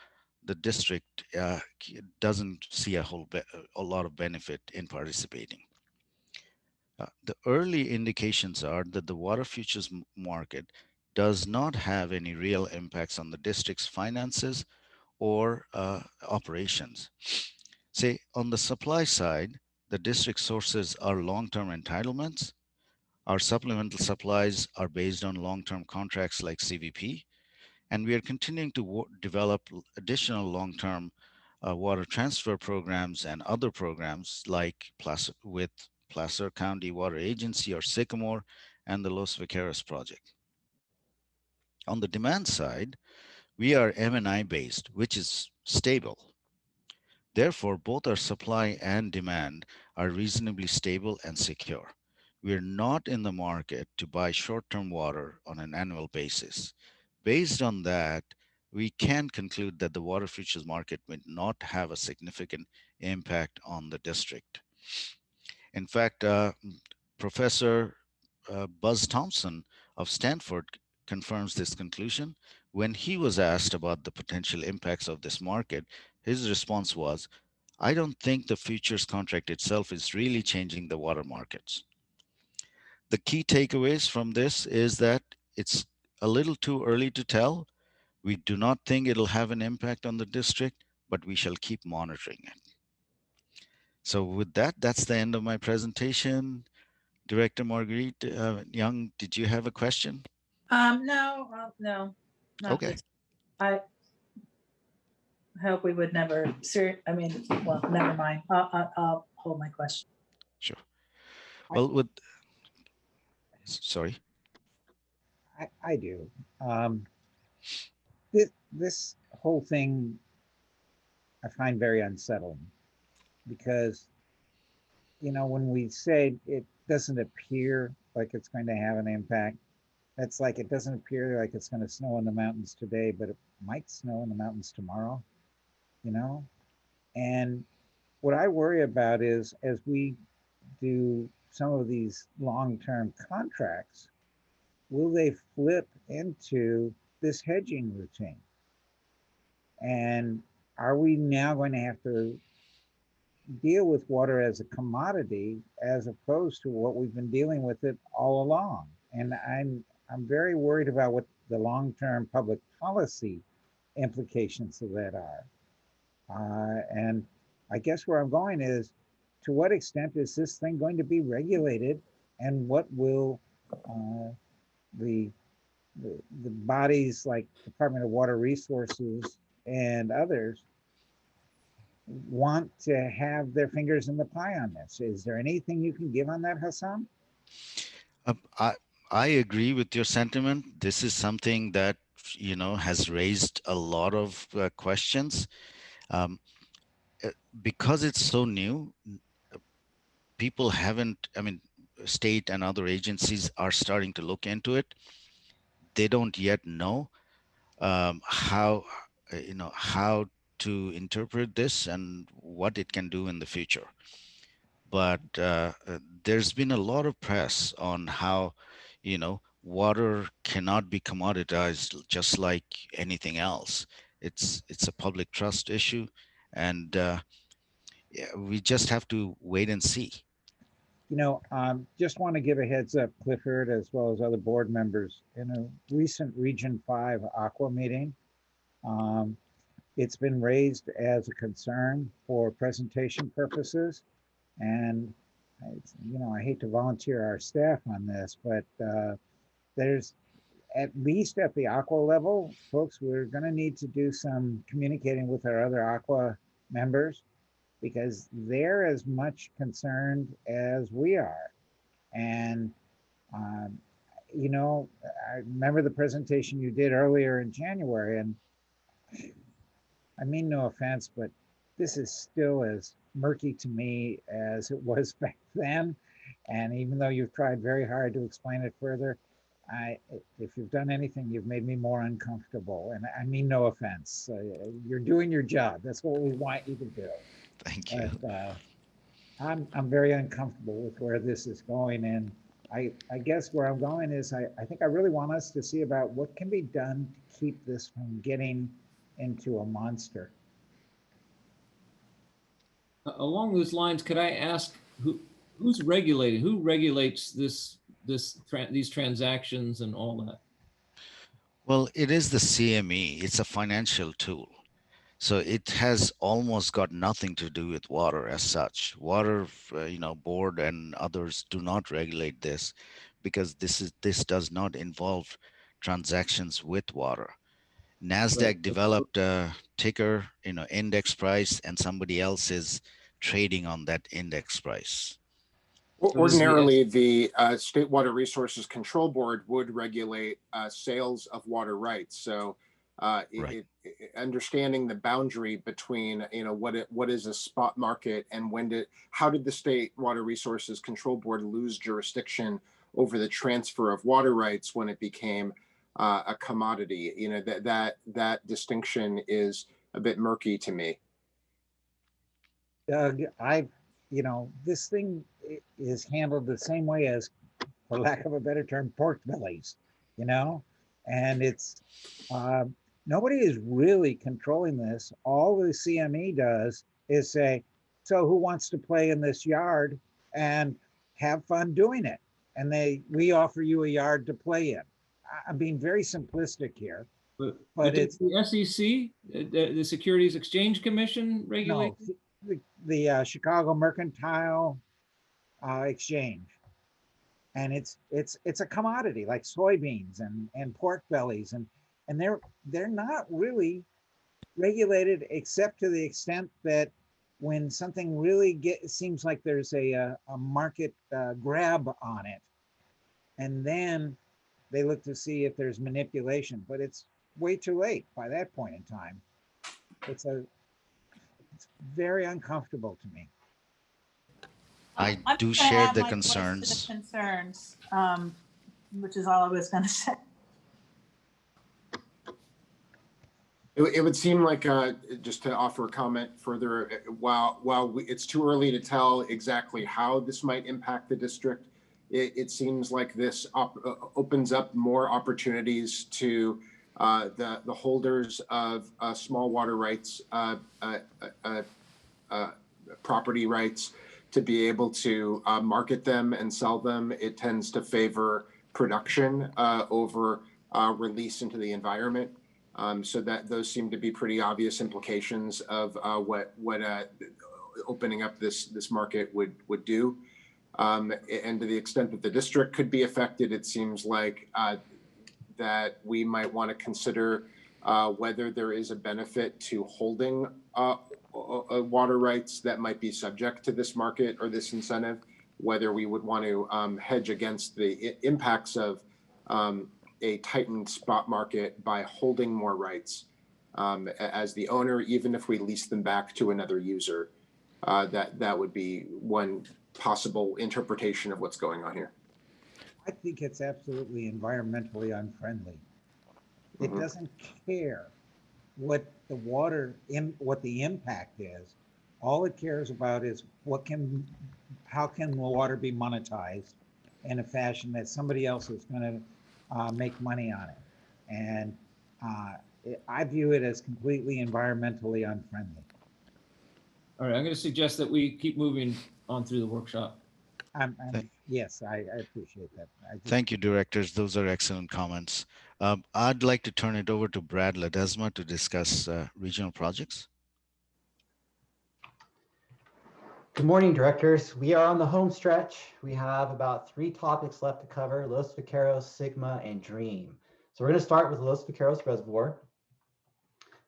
the district doesn't see a lot of benefit in participating. The early indications are that the water futures market does not have any real impacts on the district's finances or operations. Say, on the supply side, the district sources are long-term entitlements. Our supplemental supplies are based on long-term contracts like CVP, and we are continuing to develop additional long-term water transfer programs and other programs like with Placer County Water Agency or Sycamore and the Los Vaqueros project. On the demand side, we are M&I based, which is stable. Therefore, both our supply and demand are reasonably stable and secure. We are not in the market to buy short-term water on an annual basis. Based on that, we can conclude that the water futures market will not have a significant impact on the district. In fact, Professor Buzz Thompson of Stanford confirms this conclusion. When he was asked about the potential impacts of this market, his response was, I don't think the futures contract itself is really changing the water markets. The key takeaways from this is that it's a little too early to tell. We do not think it'll have an impact on the district, but we shall keep monitoring it. So with that, that's the end of my presentation. Director Marguerite Young, did you have a question? No, no, not Okay. this. I hope we would never, well, never mind. I'll hold my question. Sure. Well, sorry. I do. This whole thing I find very unsettling because, when we say it doesn't appear like it's going to have an impact, that's like it doesn't appear like it's going to snow in the mountains today, but it might snow in the mountains tomorrow, And what I worry about is as we do some of these long-term contracts, will they flip into this hedging routine? And are we now going to have to deal with water as a commodity as opposed to what we've been dealing with it all along? And I'm very worried about what the long-term public policy implications of that are. And I guess where I'm going is, to what extent is this thing going to be regulated, and what will the bodies like Department of Water Resources and others want to have their fingers in the pie on this? Is there anything you can give on that, Hassan? I agree with your sentiment. This is something that has raised a lot of questions. Because it's so new, people haven't, state and other agencies are starting to look into it. They don't yet know how to interpret this and what it can do in the future. But there's been a lot of press on how, water cannot be commoditized just like anything else. It's a public trust issue, and we just have to wait and see. Just want to give a heads up, Clifford, as well as other board members. In a recent Region 5 Aqua meeting, it's been raised as a concern for presentation purposes. And, I hate to volunteer our staff on this, but there's, at least at the Aqua level, folks, we're going to need to do some communicating with our other Aqua members because they're as much concerned as we are. And, um, you know, I remember the presentation you did earlier in January, and I mean, no offense, but this is still as murky to me as it was back then. And even though you've tried very hard to explain it further, if you've done anything, you've made me more uncomfortable. And I mean, no offense. You're doing your job. That's what we want you to do. Thank you. But I'm very uncomfortable with where this is going. And I guess where I'm going is I think I really want us to see about what can be done to keep this from getting into a monster. Along those lines, could I ask who's regulating? Who regulates these transactions and all that? Well, it is the CME. It's a financial tool. So it has almost got nothing to do with water as such. Water, board and others do not regulate this because this does not involve transactions with water. NASDAQ developed a ticker, index price, and somebody else is trading on that index price. Ordinarily, the State Water Resources Control Board would regulate sales of water rights. So understanding the boundary between, what is a spot market and how did the State Water Resources Control Board lose jurisdiction over the transfer of water rights when it became a commodity? That distinction is a bit murky to me. Doug, this thing is handled the same way as, for lack of a better term, pork bellies, and it's, nobody is really controlling this. All the CME does is say, so who wants to play in this yard and have fun doing it? And we offer you a yard to play in. I'm being very simplistic here, but it's the SEC, the Securities Exchange Commission regulating? No, the Chicago Mercantile Exchange, and it's a commodity like soybeans and pork bellies, and they're not really regulated except to the extent that when something really seems like there's a market grab on it, and then they look to see if there's manipulation, but it's way too late by that point in time. It's very uncomfortable to me. I I'm do just gonna share add the my voice to concerns. the concerns, which is all I was going to say. It would seem like, just to offer a comment further, while it's too early to tell exactly how this might impact the district, it seems like this opens up more opportunities to the holders of small water rights, property rights, to be able to market them and sell them. It tends to favor production over release into the environment. So that those seem to be pretty obvious implications of what opening up this market would do. And to the extent that the district could be affected, it seems like that we might want to consider whether there is a benefit to holding water rights that might be subject to this market or this incentive, whether we would want to hedge against the impacts of a tightened spot market by holding more rights as the owner, even if we lease them back to another user. That would be one possible interpretation of what's going on here. I think it's absolutely environmentally unfriendly. It doesn't care what the impact is. All it cares about is how can the water be monetized in a fashion that somebody else is going to make money on it. And I view it as completely environmentally unfriendly. All right, I'm going to suggest that we keep moving on through the workshop. Yes, I appreciate that. Thank you, directors. Those are excellent comments. I'd like to turn it over to Brad Ledesma to discuss regional projects. Good morning, directors. We are on the home stretch. We have about 3 topics left to cover: Los Vaqueros, Sigma, and Dream. So we're going to start with Los Vaqueros Reservoir.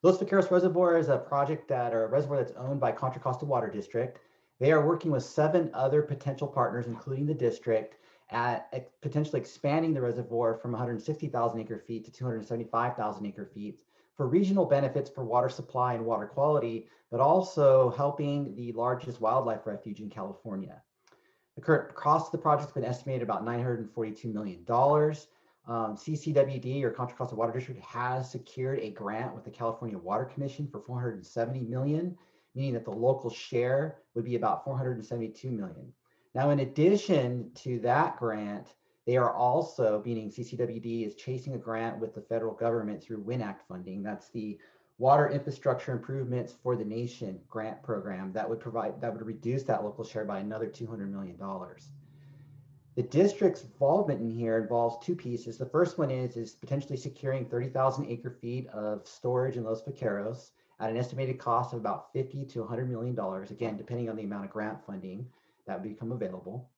Los Vaqueros Reservoir is a project or a reservoir that's owned by Contra Costa Water District. They are working with 7 other potential partners, including the district, at potentially expanding the reservoir from 160,000 acre feet to 275,000 acre feet for regional benefits for water supply and water quality, but also helping the largest wildlife refuge in California. The current cost of the project has been estimated about $942 million. CCWD, or Contra Costa Water District, has secured a grant with the California Water Commission for $470 million, meaning that the local share would be about $472 million. Now, in addition to that grant, they are also, meaning CCWD is chasing a grant with the federal government through WIN Act funding. That's the Water Infrastructure Improvements for the Nation grant program that would reduce that local share by another $200 million. The district's involvement in here involves 2 pieces. The first one is potentially securing 30,000 acre feet of storage in Los Vaqueros at an estimated cost of about $50 to $100 million, again, depending on the amount of grant funding that would become available.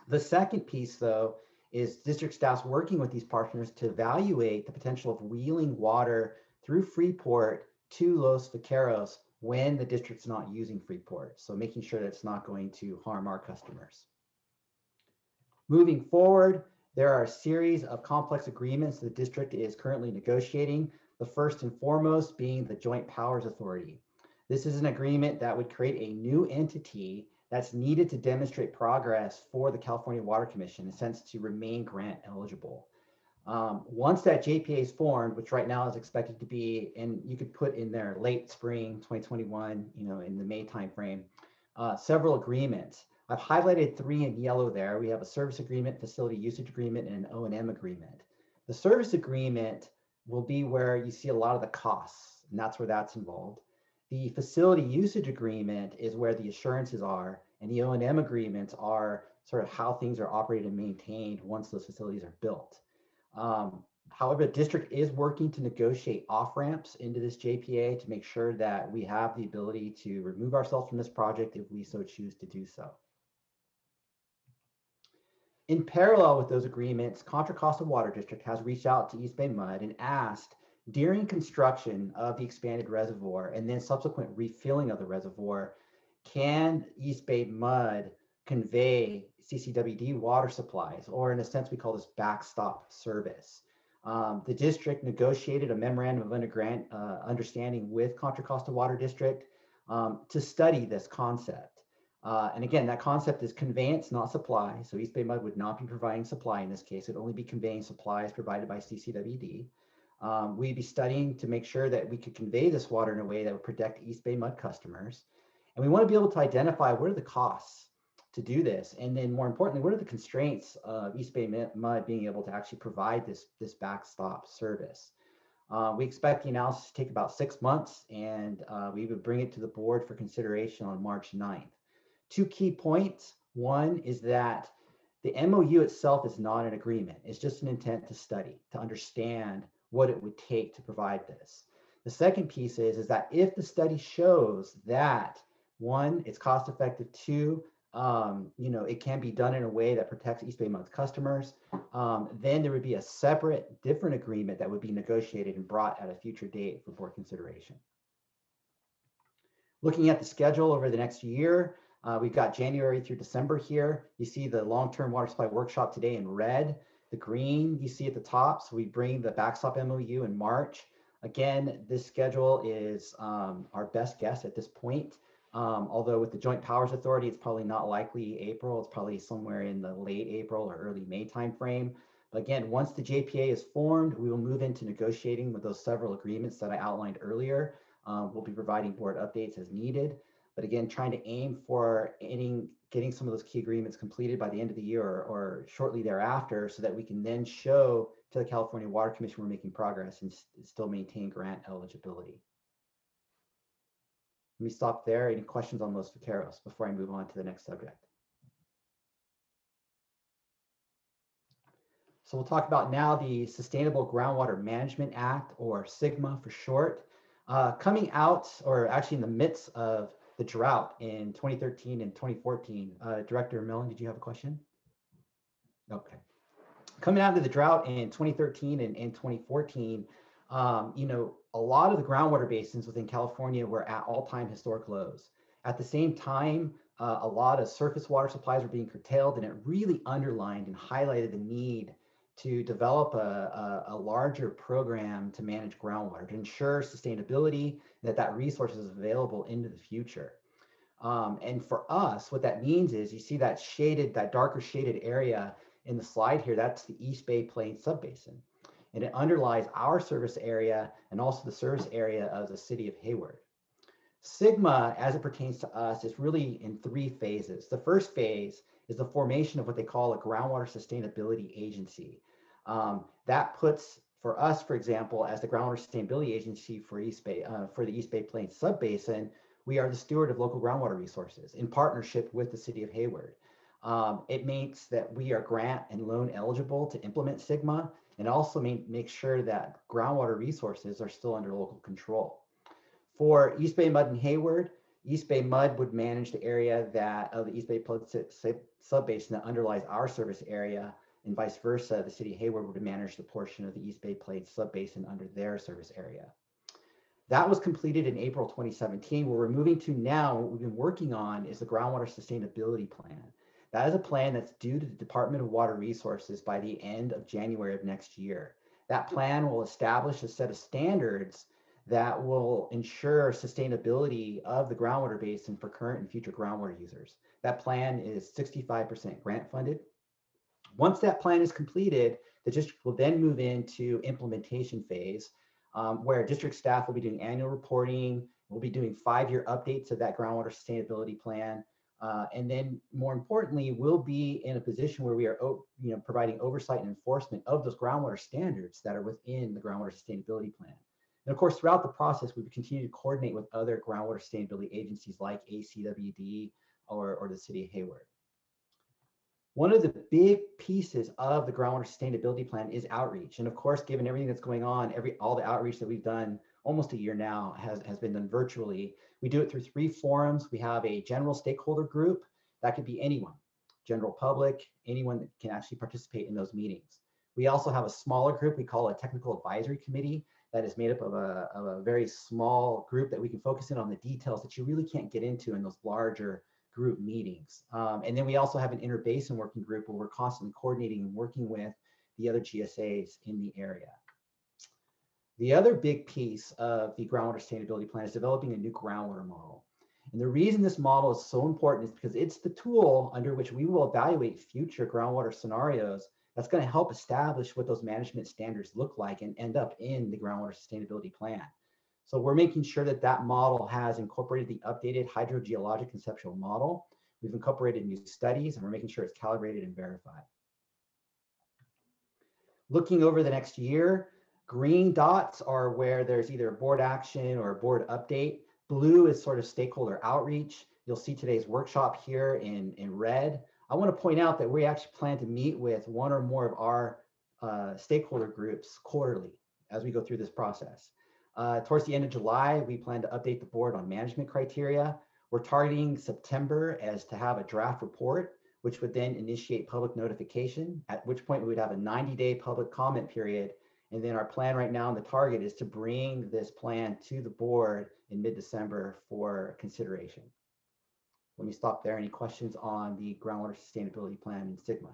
The second piece, though, is district staff's working with these partners to evaluate the potential of wheeling water through Freeport to Los Vaqueros when the district's not using Freeport. So making sure that it's not going to harm our customers. Moving forward, there are a series of complex agreements the district is currently negotiating. The first and foremost being the Joint Powers Authority. This is an agreement that would create a new entity that's needed to demonstrate progress for the California Water Commission, in a sense to remain grant eligible. Once that JPA is formed, which right now is expected to be, and you could put in there late spring 2021, in the May timeframe, several agreements. I've highlighted 3 in yellow there. We have a service agreement, facility usage agreement, and an O&M agreement. The service agreement will be where you see a lot of the costs, and that's where that's involved. The facility usage agreement is where the assurances are, and the O&M agreements are sort of how things are operated and maintained once those facilities are built. However, the district is working to negotiate off-ramps into this JPA to make sure that we have the ability to remove ourselves from this project if we so choose to do so. In parallel with those agreements, Contra Costa Water District has reached out to EBMUD and asked, during construction of the expanded reservoir and then subsequent refilling of the reservoir, can EBMUD convey CCWD water supplies, or in a sense we call this backstop service. The district negotiated a memorandum of understanding with Contra Costa Water District to study this concept. And again, that concept is conveyance, not supply. So EBMUD would not be providing supply in this case. It'd only be conveying supplies provided by CCWD. We'd be studying to make sure that we could convey this water in a way that would protect EBMUD customers. And we want to be able to identify what are the costs to do this. And then more importantly, what are the constraints of EBMUD being able to actually provide this backstop service. We expect the analysis to take about 6 months, and we would bring it to the board for consideration on March 9th. 2 key points. One is that the MOU itself is not an agreement. It's just an intent to study, to understand what it would take to provide this. The second piece is that if the study shows that, 1, it's cost effective, 2, it can be done in a way that protects EBMUD's customers, then there would be a separate, different agreement that would be negotiated and brought at a future date for board consideration. Looking at the schedule over the next year, we've got January through December here. You see the long-term water supply workshop today in red. The green you see at the top. So we bring the backstop MOU in March. Again, this schedule is our best guess at this point. Although with the Joint Powers Authority, it's probably not likely April. It's probably somewhere in the late April or early May timeframe. But again, once the JPA is formed, we will move into negotiating with those several agreements that I outlined earlier. We'll be providing board updates as needed. But again, trying to aim for getting some of those key agreements completed by the end of the year or shortly thereafter, so that we can then show to the California Water Commission we're making progress and still maintain grant eligibility. Let me stop there. Any questions on Los Vaqueros before I move on to the next subject? So we'll talk about now the Sustainable Groundwater Management Act, or SGMA for short. Coming out, or actually in the midst of the drought in 2013 and 2014. Director Millen, did you have a question? Okay. Coming out of the drought in 2013 and 2014, a lot of the groundwater basins within California were at all-time historic lows. At the same time, a lot of surface water supplies were being curtailed, and it really underlined and highlighted the need to develop a larger program to manage groundwater, to ensure sustainability, that resource is available into the future. And for us, what that means is you see that shaded, that darker shaded area in the slide here, that's the East Bay Plains subbasin. And it underlies our service area and also the service area of the city of Hayward. Sigma, as it pertains to us, is really in 3 phases. The first phase is the formation of what they call a groundwater sustainability agency. That puts, for us, for example, as the groundwater sustainability agency for the East Bay Plains subbasin, we are the steward of local groundwater resources in partnership with the city of Hayward. It means that we are grant and loan eligible to implement Sigma, and also make sure that groundwater resources are still under local control. For East Bay MUD and Hayward, East Bay MUD would manage the area of the East Bay subbasin that underlies our service area, and vice versa, the city of Hayward would manage the portion of the East Bay Plains subbasin under their service area. That was completed in April 2017. What we're moving to now, what we've been working on, is the Groundwater Sustainability Plan. That is a plan that's due to the Department of Water Resources by the end of January of next year. That plan will establish a set of standards that will ensure sustainability of the groundwater basin for current and future groundwater users. That plan is 65% grant funded. Once that plan is completed, the district will then move into implementation phase, where district staff will be doing annual reporting. We'll be doing 5-year updates of that groundwater sustainability plan. And then more importantly, we'll be in a position where we are providing oversight and enforcement of those groundwater standards that are within the groundwater sustainability plan. And of course, throughout the process, we would continue to coordinate with other groundwater sustainability agencies like ACWD or the city of Hayward. One of the big pieces of the groundwater sustainability plan is outreach. And of course, given everything that's going on, all the outreach that we've done almost a year now has been done virtually. We do it through 3 forums. We have a general stakeholder group. That could be anyone, general public, anyone that can actually participate in those meetings. We also have a smaller group we call a technical advisory committee that is made up of a very small group that we can focus in on the details that you really can't get into in those larger group meetings. And then we also have an interbasin working group where we're constantly coordinating and working with the other GSAs in the area. The other big piece of the groundwater sustainability plan is developing a new groundwater model. And the reason this model is so important is because it's the tool under which we will evaluate future groundwater scenarios that's going to help establish what those management standards look like and end up in the groundwater sustainability plan. So we're making sure that that model has incorporated the updated hydrogeologic conceptual model. We've incorporated new studies, and we're making sure it's calibrated and verified. Looking over the next year, green dots are where there's either a board action or a board update. Blue is sort of stakeholder outreach. You'll see today's workshop here in red. I want to point out that we actually plan to meet with one or more of our stakeholder groups quarterly as we go through this process. Towards the end of July, we plan to update the board on management criteria. We're targeting September as to have a draft report, which would then initiate public notification, at which point we would have a 90-day public comment period. And then our plan right now, and the target is to bring this plan to the board in mid-December for consideration. Let me stop there. Any questions on the groundwater sustainability plan in Sigma?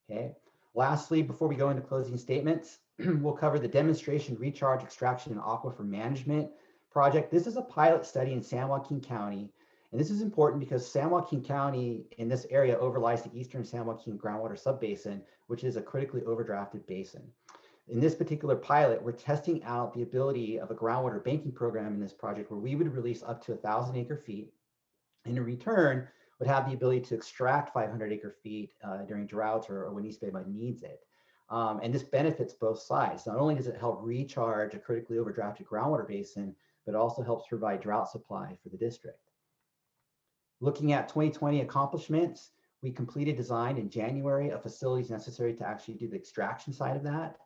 Okay. Lastly, before we go into closing statements, we'll cover the demonstration recharge, extraction, and aquifer management project. This is a pilot study in San Joaquin County. And this is important because San Joaquin County in this area overlies the eastern San Joaquin groundwater subbasin, which is a critically overdrafted basin. In this particular pilot, we're testing out the ability of a groundwater banking program in this project where we would release up to 1,000 acre feet, and in return would have the ability to extract 500 acre feet during droughts or when East Bay MUD needs it. And this benefits both sides. Not only does it help recharge a critically overdrafted groundwater basin, but also helps provide drought supply for the district. Looking at 2020 accomplishments, we completed design in January of facilities necessary to actually do the extraction side of that.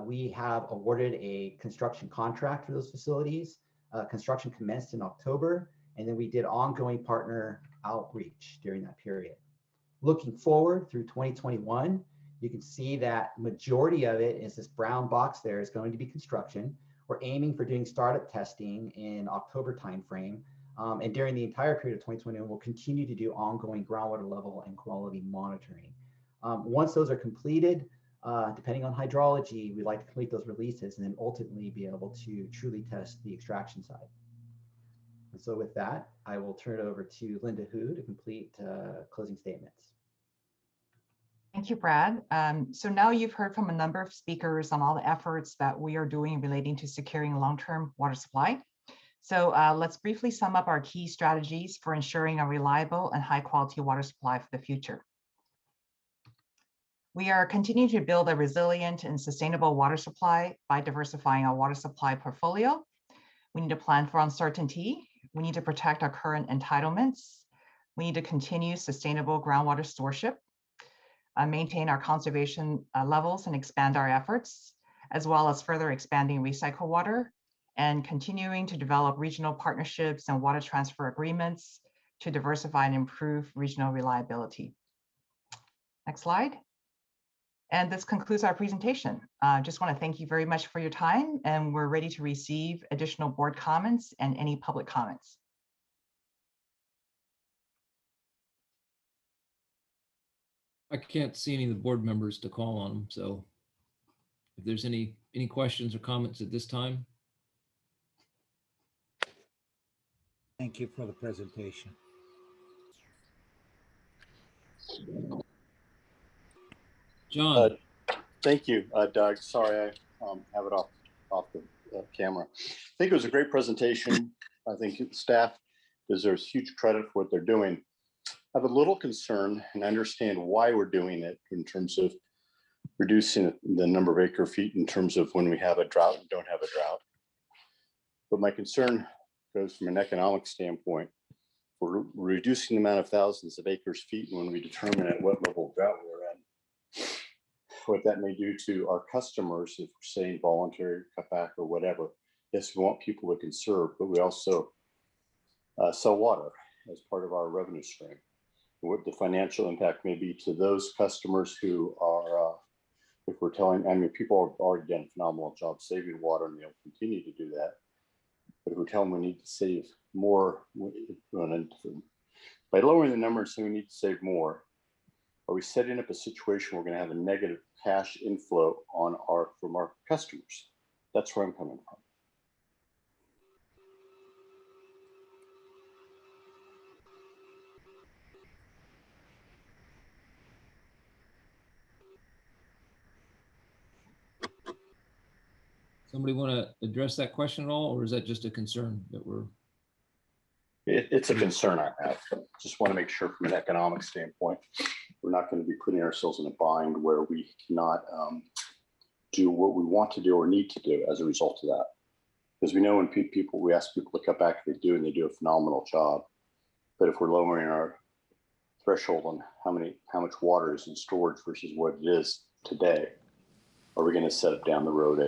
We have awarded a construction contract for those facilities. Construction commenced in October, and then we did ongoing partner outreach during that period. Looking forward through 2021, You can see that majority of it is this brown box there is going to be construction. We're aiming for doing startup testing in October timeframe. And during the entire period of 2021, we'll continue to do ongoing groundwater level and quality monitoring. Once those are completed, depending on hydrology, we'd like to complete those releases and then ultimately be able to truly test the extraction side. And so with that, I will turn it over to Linda Hu to complete closing statements. Thank you, Brad. So now you've heard from a number of speakers on all the efforts that we are doing relating to securing long-term water supply. So let's briefly sum up our key strategies for ensuring a reliable and high-quality water supply for the future. We are continuing to build a resilient and sustainable water supply by diversifying our water supply portfolio. We need to plan for uncertainty. We need to protect our current entitlements. We need to continue sustainable groundwater stewardship, maintain our conservation levels and expand our efforts, as well as further expanding recycled water and continuing to develop regional partnerships and water transfer agreements to diversify and improve regional reliability. Next slide. And this concludes our presentation. Just want to thank you very much for your time, and we're ready to receive additional board comments and any public comments. I can't see any of the board members to call on them, so if there's any questions or comments at this time. Thank you for the presentation. John. Thank you, Doug. Sorry, I have it off the camera. I think it was a great presentation. I think the staff deserves huge credit for what they're doing. I have a little concern, and I understand why we're doing it in terms of reducing the number of acre feet in terms of when we have a drought and don't have a drought. But my concern goes from an economic standpoint. We're reducing the amount of thousands of acres feet when we determine at what level of drought we're in. What that may do to our customers, if we're saying voluntary cutback or whatever. Yes, we want people to conserve, but we also sell water as part of our revenue stream. What the financial impact may be to those customers who are, if we're telling, I mean, people have already done a phenomenal job saving water and they'll continue to do that. But if we tell them we need to save more, by lowering the number and saying we need to save more, are we setting up a situation where we're going to have a negative cash inflow from our customers? That's where I'm coming from. Somebody want to address that question at all, or is that just a concern that we're? It's a concern I have. Just want to make sure from an economic standpoint, we're not going to be putting ourselves in a bind where we cannot do what we want to do or need to do as a result of that. Because we know when we ask people to cut back, they do, and they do a phenomenal job. But if we're lowering our threshold on how much water is in storage versus what it is today, are we going to set up down the road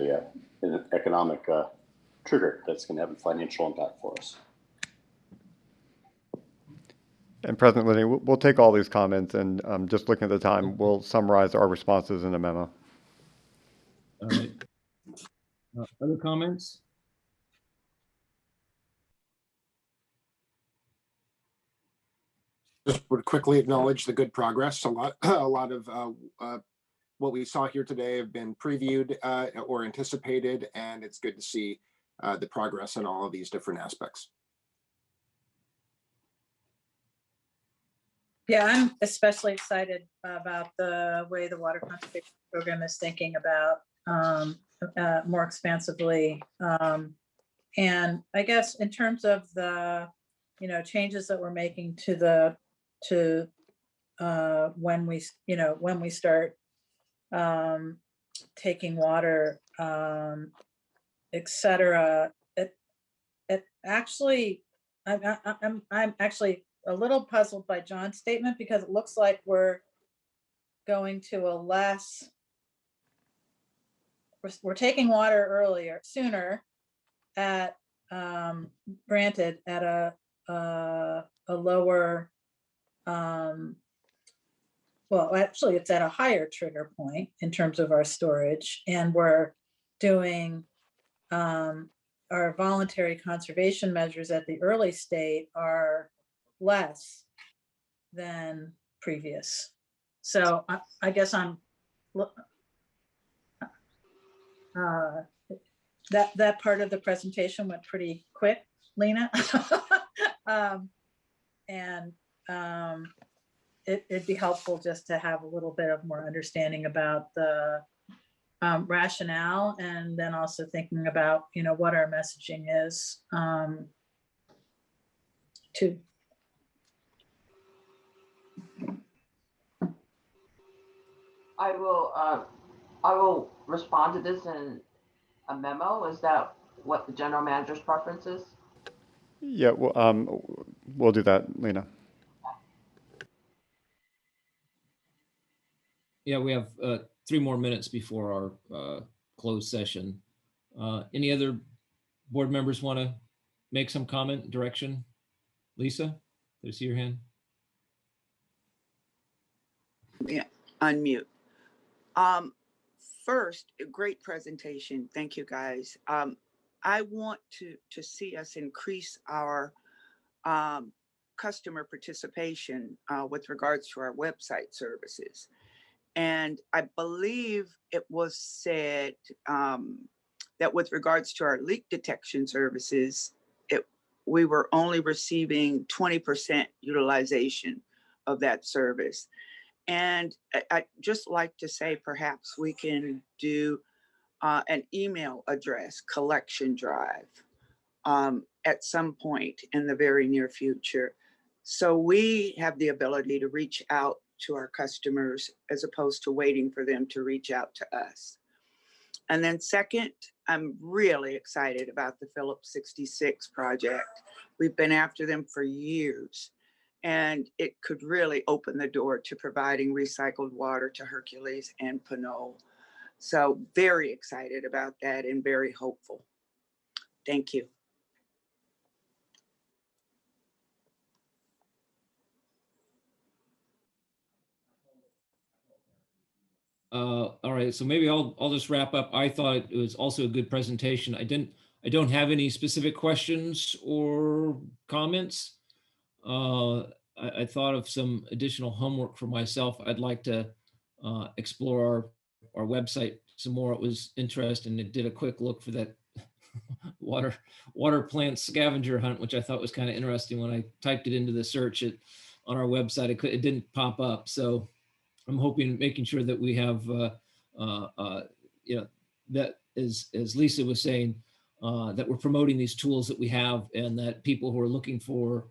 an economic trigger that's going to have a financial impact for us? And President Liddy, we'll take all these comments and just looking at the time, we'll summarize our responses in a memo. All right. Other comments? Just would quickly acknowledge the good progress. A lot of what we saw here today have been previewed or anticipated, and it's good to see the progress in all of these different aspects. Yeah, I'm especially excited about the way the water conservation program is thinking about more expansively. And I guess in terms of the, changes that we're making to when we start taking water, et cetera, it actually, I'm actually a little puzzled by John's statement, because it looks like we're going to we're taking water sooner at, granted at a lower well, actually, it's at a higher trigger point in terms of our storage, and we're doing our voluntary conservation measures at the early state are less than previous. So I guess I'm that part of the presentation went pretty quick, Lena. It'd be helpful just to have a little bit of more understanding about the rationale, and then also thinking about, what our messaging is to. I will respond to this in a memo. Is that what the general manager's preference is? Yeah, we'll do that, Lena. Yeah, we have 3 more minutes before our closed session. Any other board members want to make some comment, direction? Lisa, did I see your hand? Yeah, unmute. First, a great presentation. Thank you, guys. I want to see us increase our customer participation with regards to our website services. And I believe it was said that with regards to our leak detection services, we were only receiving 20% utilization of that service. And I'd just like to say, perhaps we can do an email address collection drive at some point in the very near future. So we have the ability to reach out to our customers as opposed to waiting for them to reach out to us. And then second, I'm really excited about the Phillips 66 project. We've been after them for years, and it could really open the door to providing recycled water to Hercules and Pinole. So very excited about that and very hopeful. Thank you. All right, so maybe I'll just wrap up. I thought it was also a good presentation. I don't have any specific questions or comments. I thought of some additional homework for myself. I'd like to explore our website some more. It was interesting. It did a quick look for that water plant scavenger hunt, which I thought was kind of interesting. When I typed it into the search on our website, it didn't pop up. So I'm hoping, making sure that we have, that as Lisa was saying, that we're promoting these tools that we have, and that people who are looking for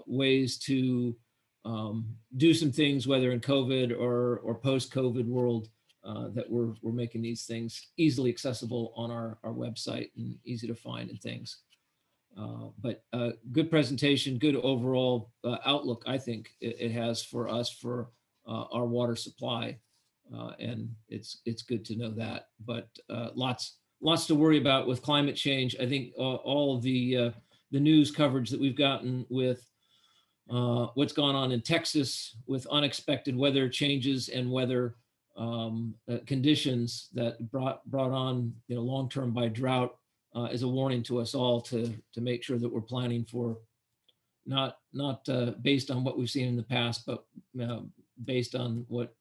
ways to do some things, whether in COVID or post-COVID world, that we're making these things easily accessible on our website and easy to find and things. But good presentation, good overall outlook, I think it has for us for our water supply, and it's good to know that. But lots to worry about with climate change. I think all of the news coverage that we've gotten with what's gone on in Texas with unexpected weather changes and weather conditions that brought on long-term by drought is a warning to us all to make sure that we're planning for not based on what we've seen in the past, but based on what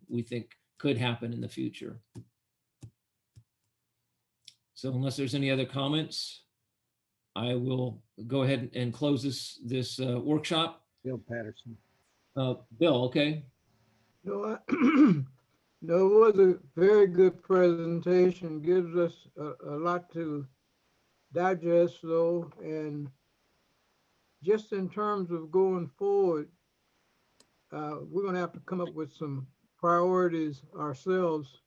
we think could happen in the future. So unless there's any other comments, I will go ahead and close this workshop. Bill Patterson. Bill, okay. No, no, it was a very good presentation. Gives us a lot to digest, though, and just in terms of going forward, we're going to have to come up with some priorities ourselves,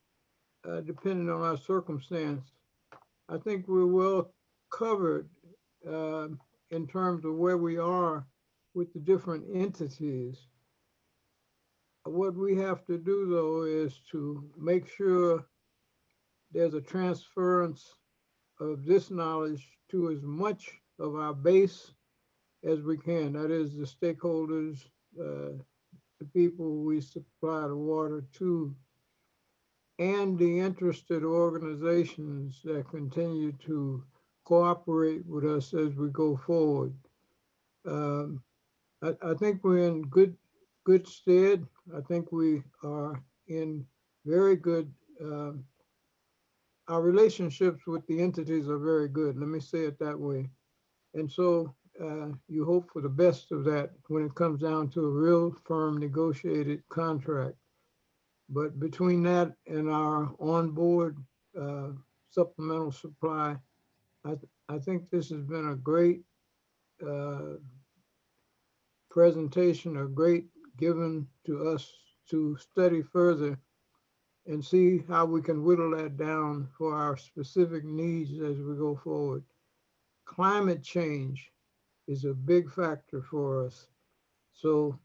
depending on our circumstance. I think we're well covered in terms of where we are with the different entities. What we have to do, though, is to make sure there's a transference of this knowledge to as much of our base as we can. That is the stakeholders, the the people we supply the water to and the interested organizations that continue to cooperate with us as we go forward. I think we're in good stead. I think we are in very good, our relationships with the entities are very good. Let me say it that way. And so you hope for the best of that when it comes down to a real firm negotiated contract. But between that and our onboard supplemental supply, I think this has been a great presentation, a great given to us to study further and see how we can whittle that down for our specific needs as we go forward. Climate change is a big factor for us. So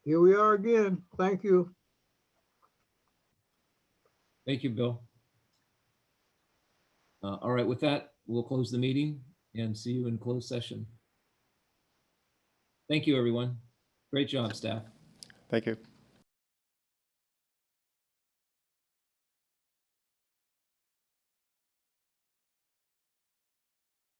here we are again. Thank you. Thank you, Bill. All right, with that, we'll close the meeting and see you in closed session. Thank you, everyone. Great job, staff. Thank you.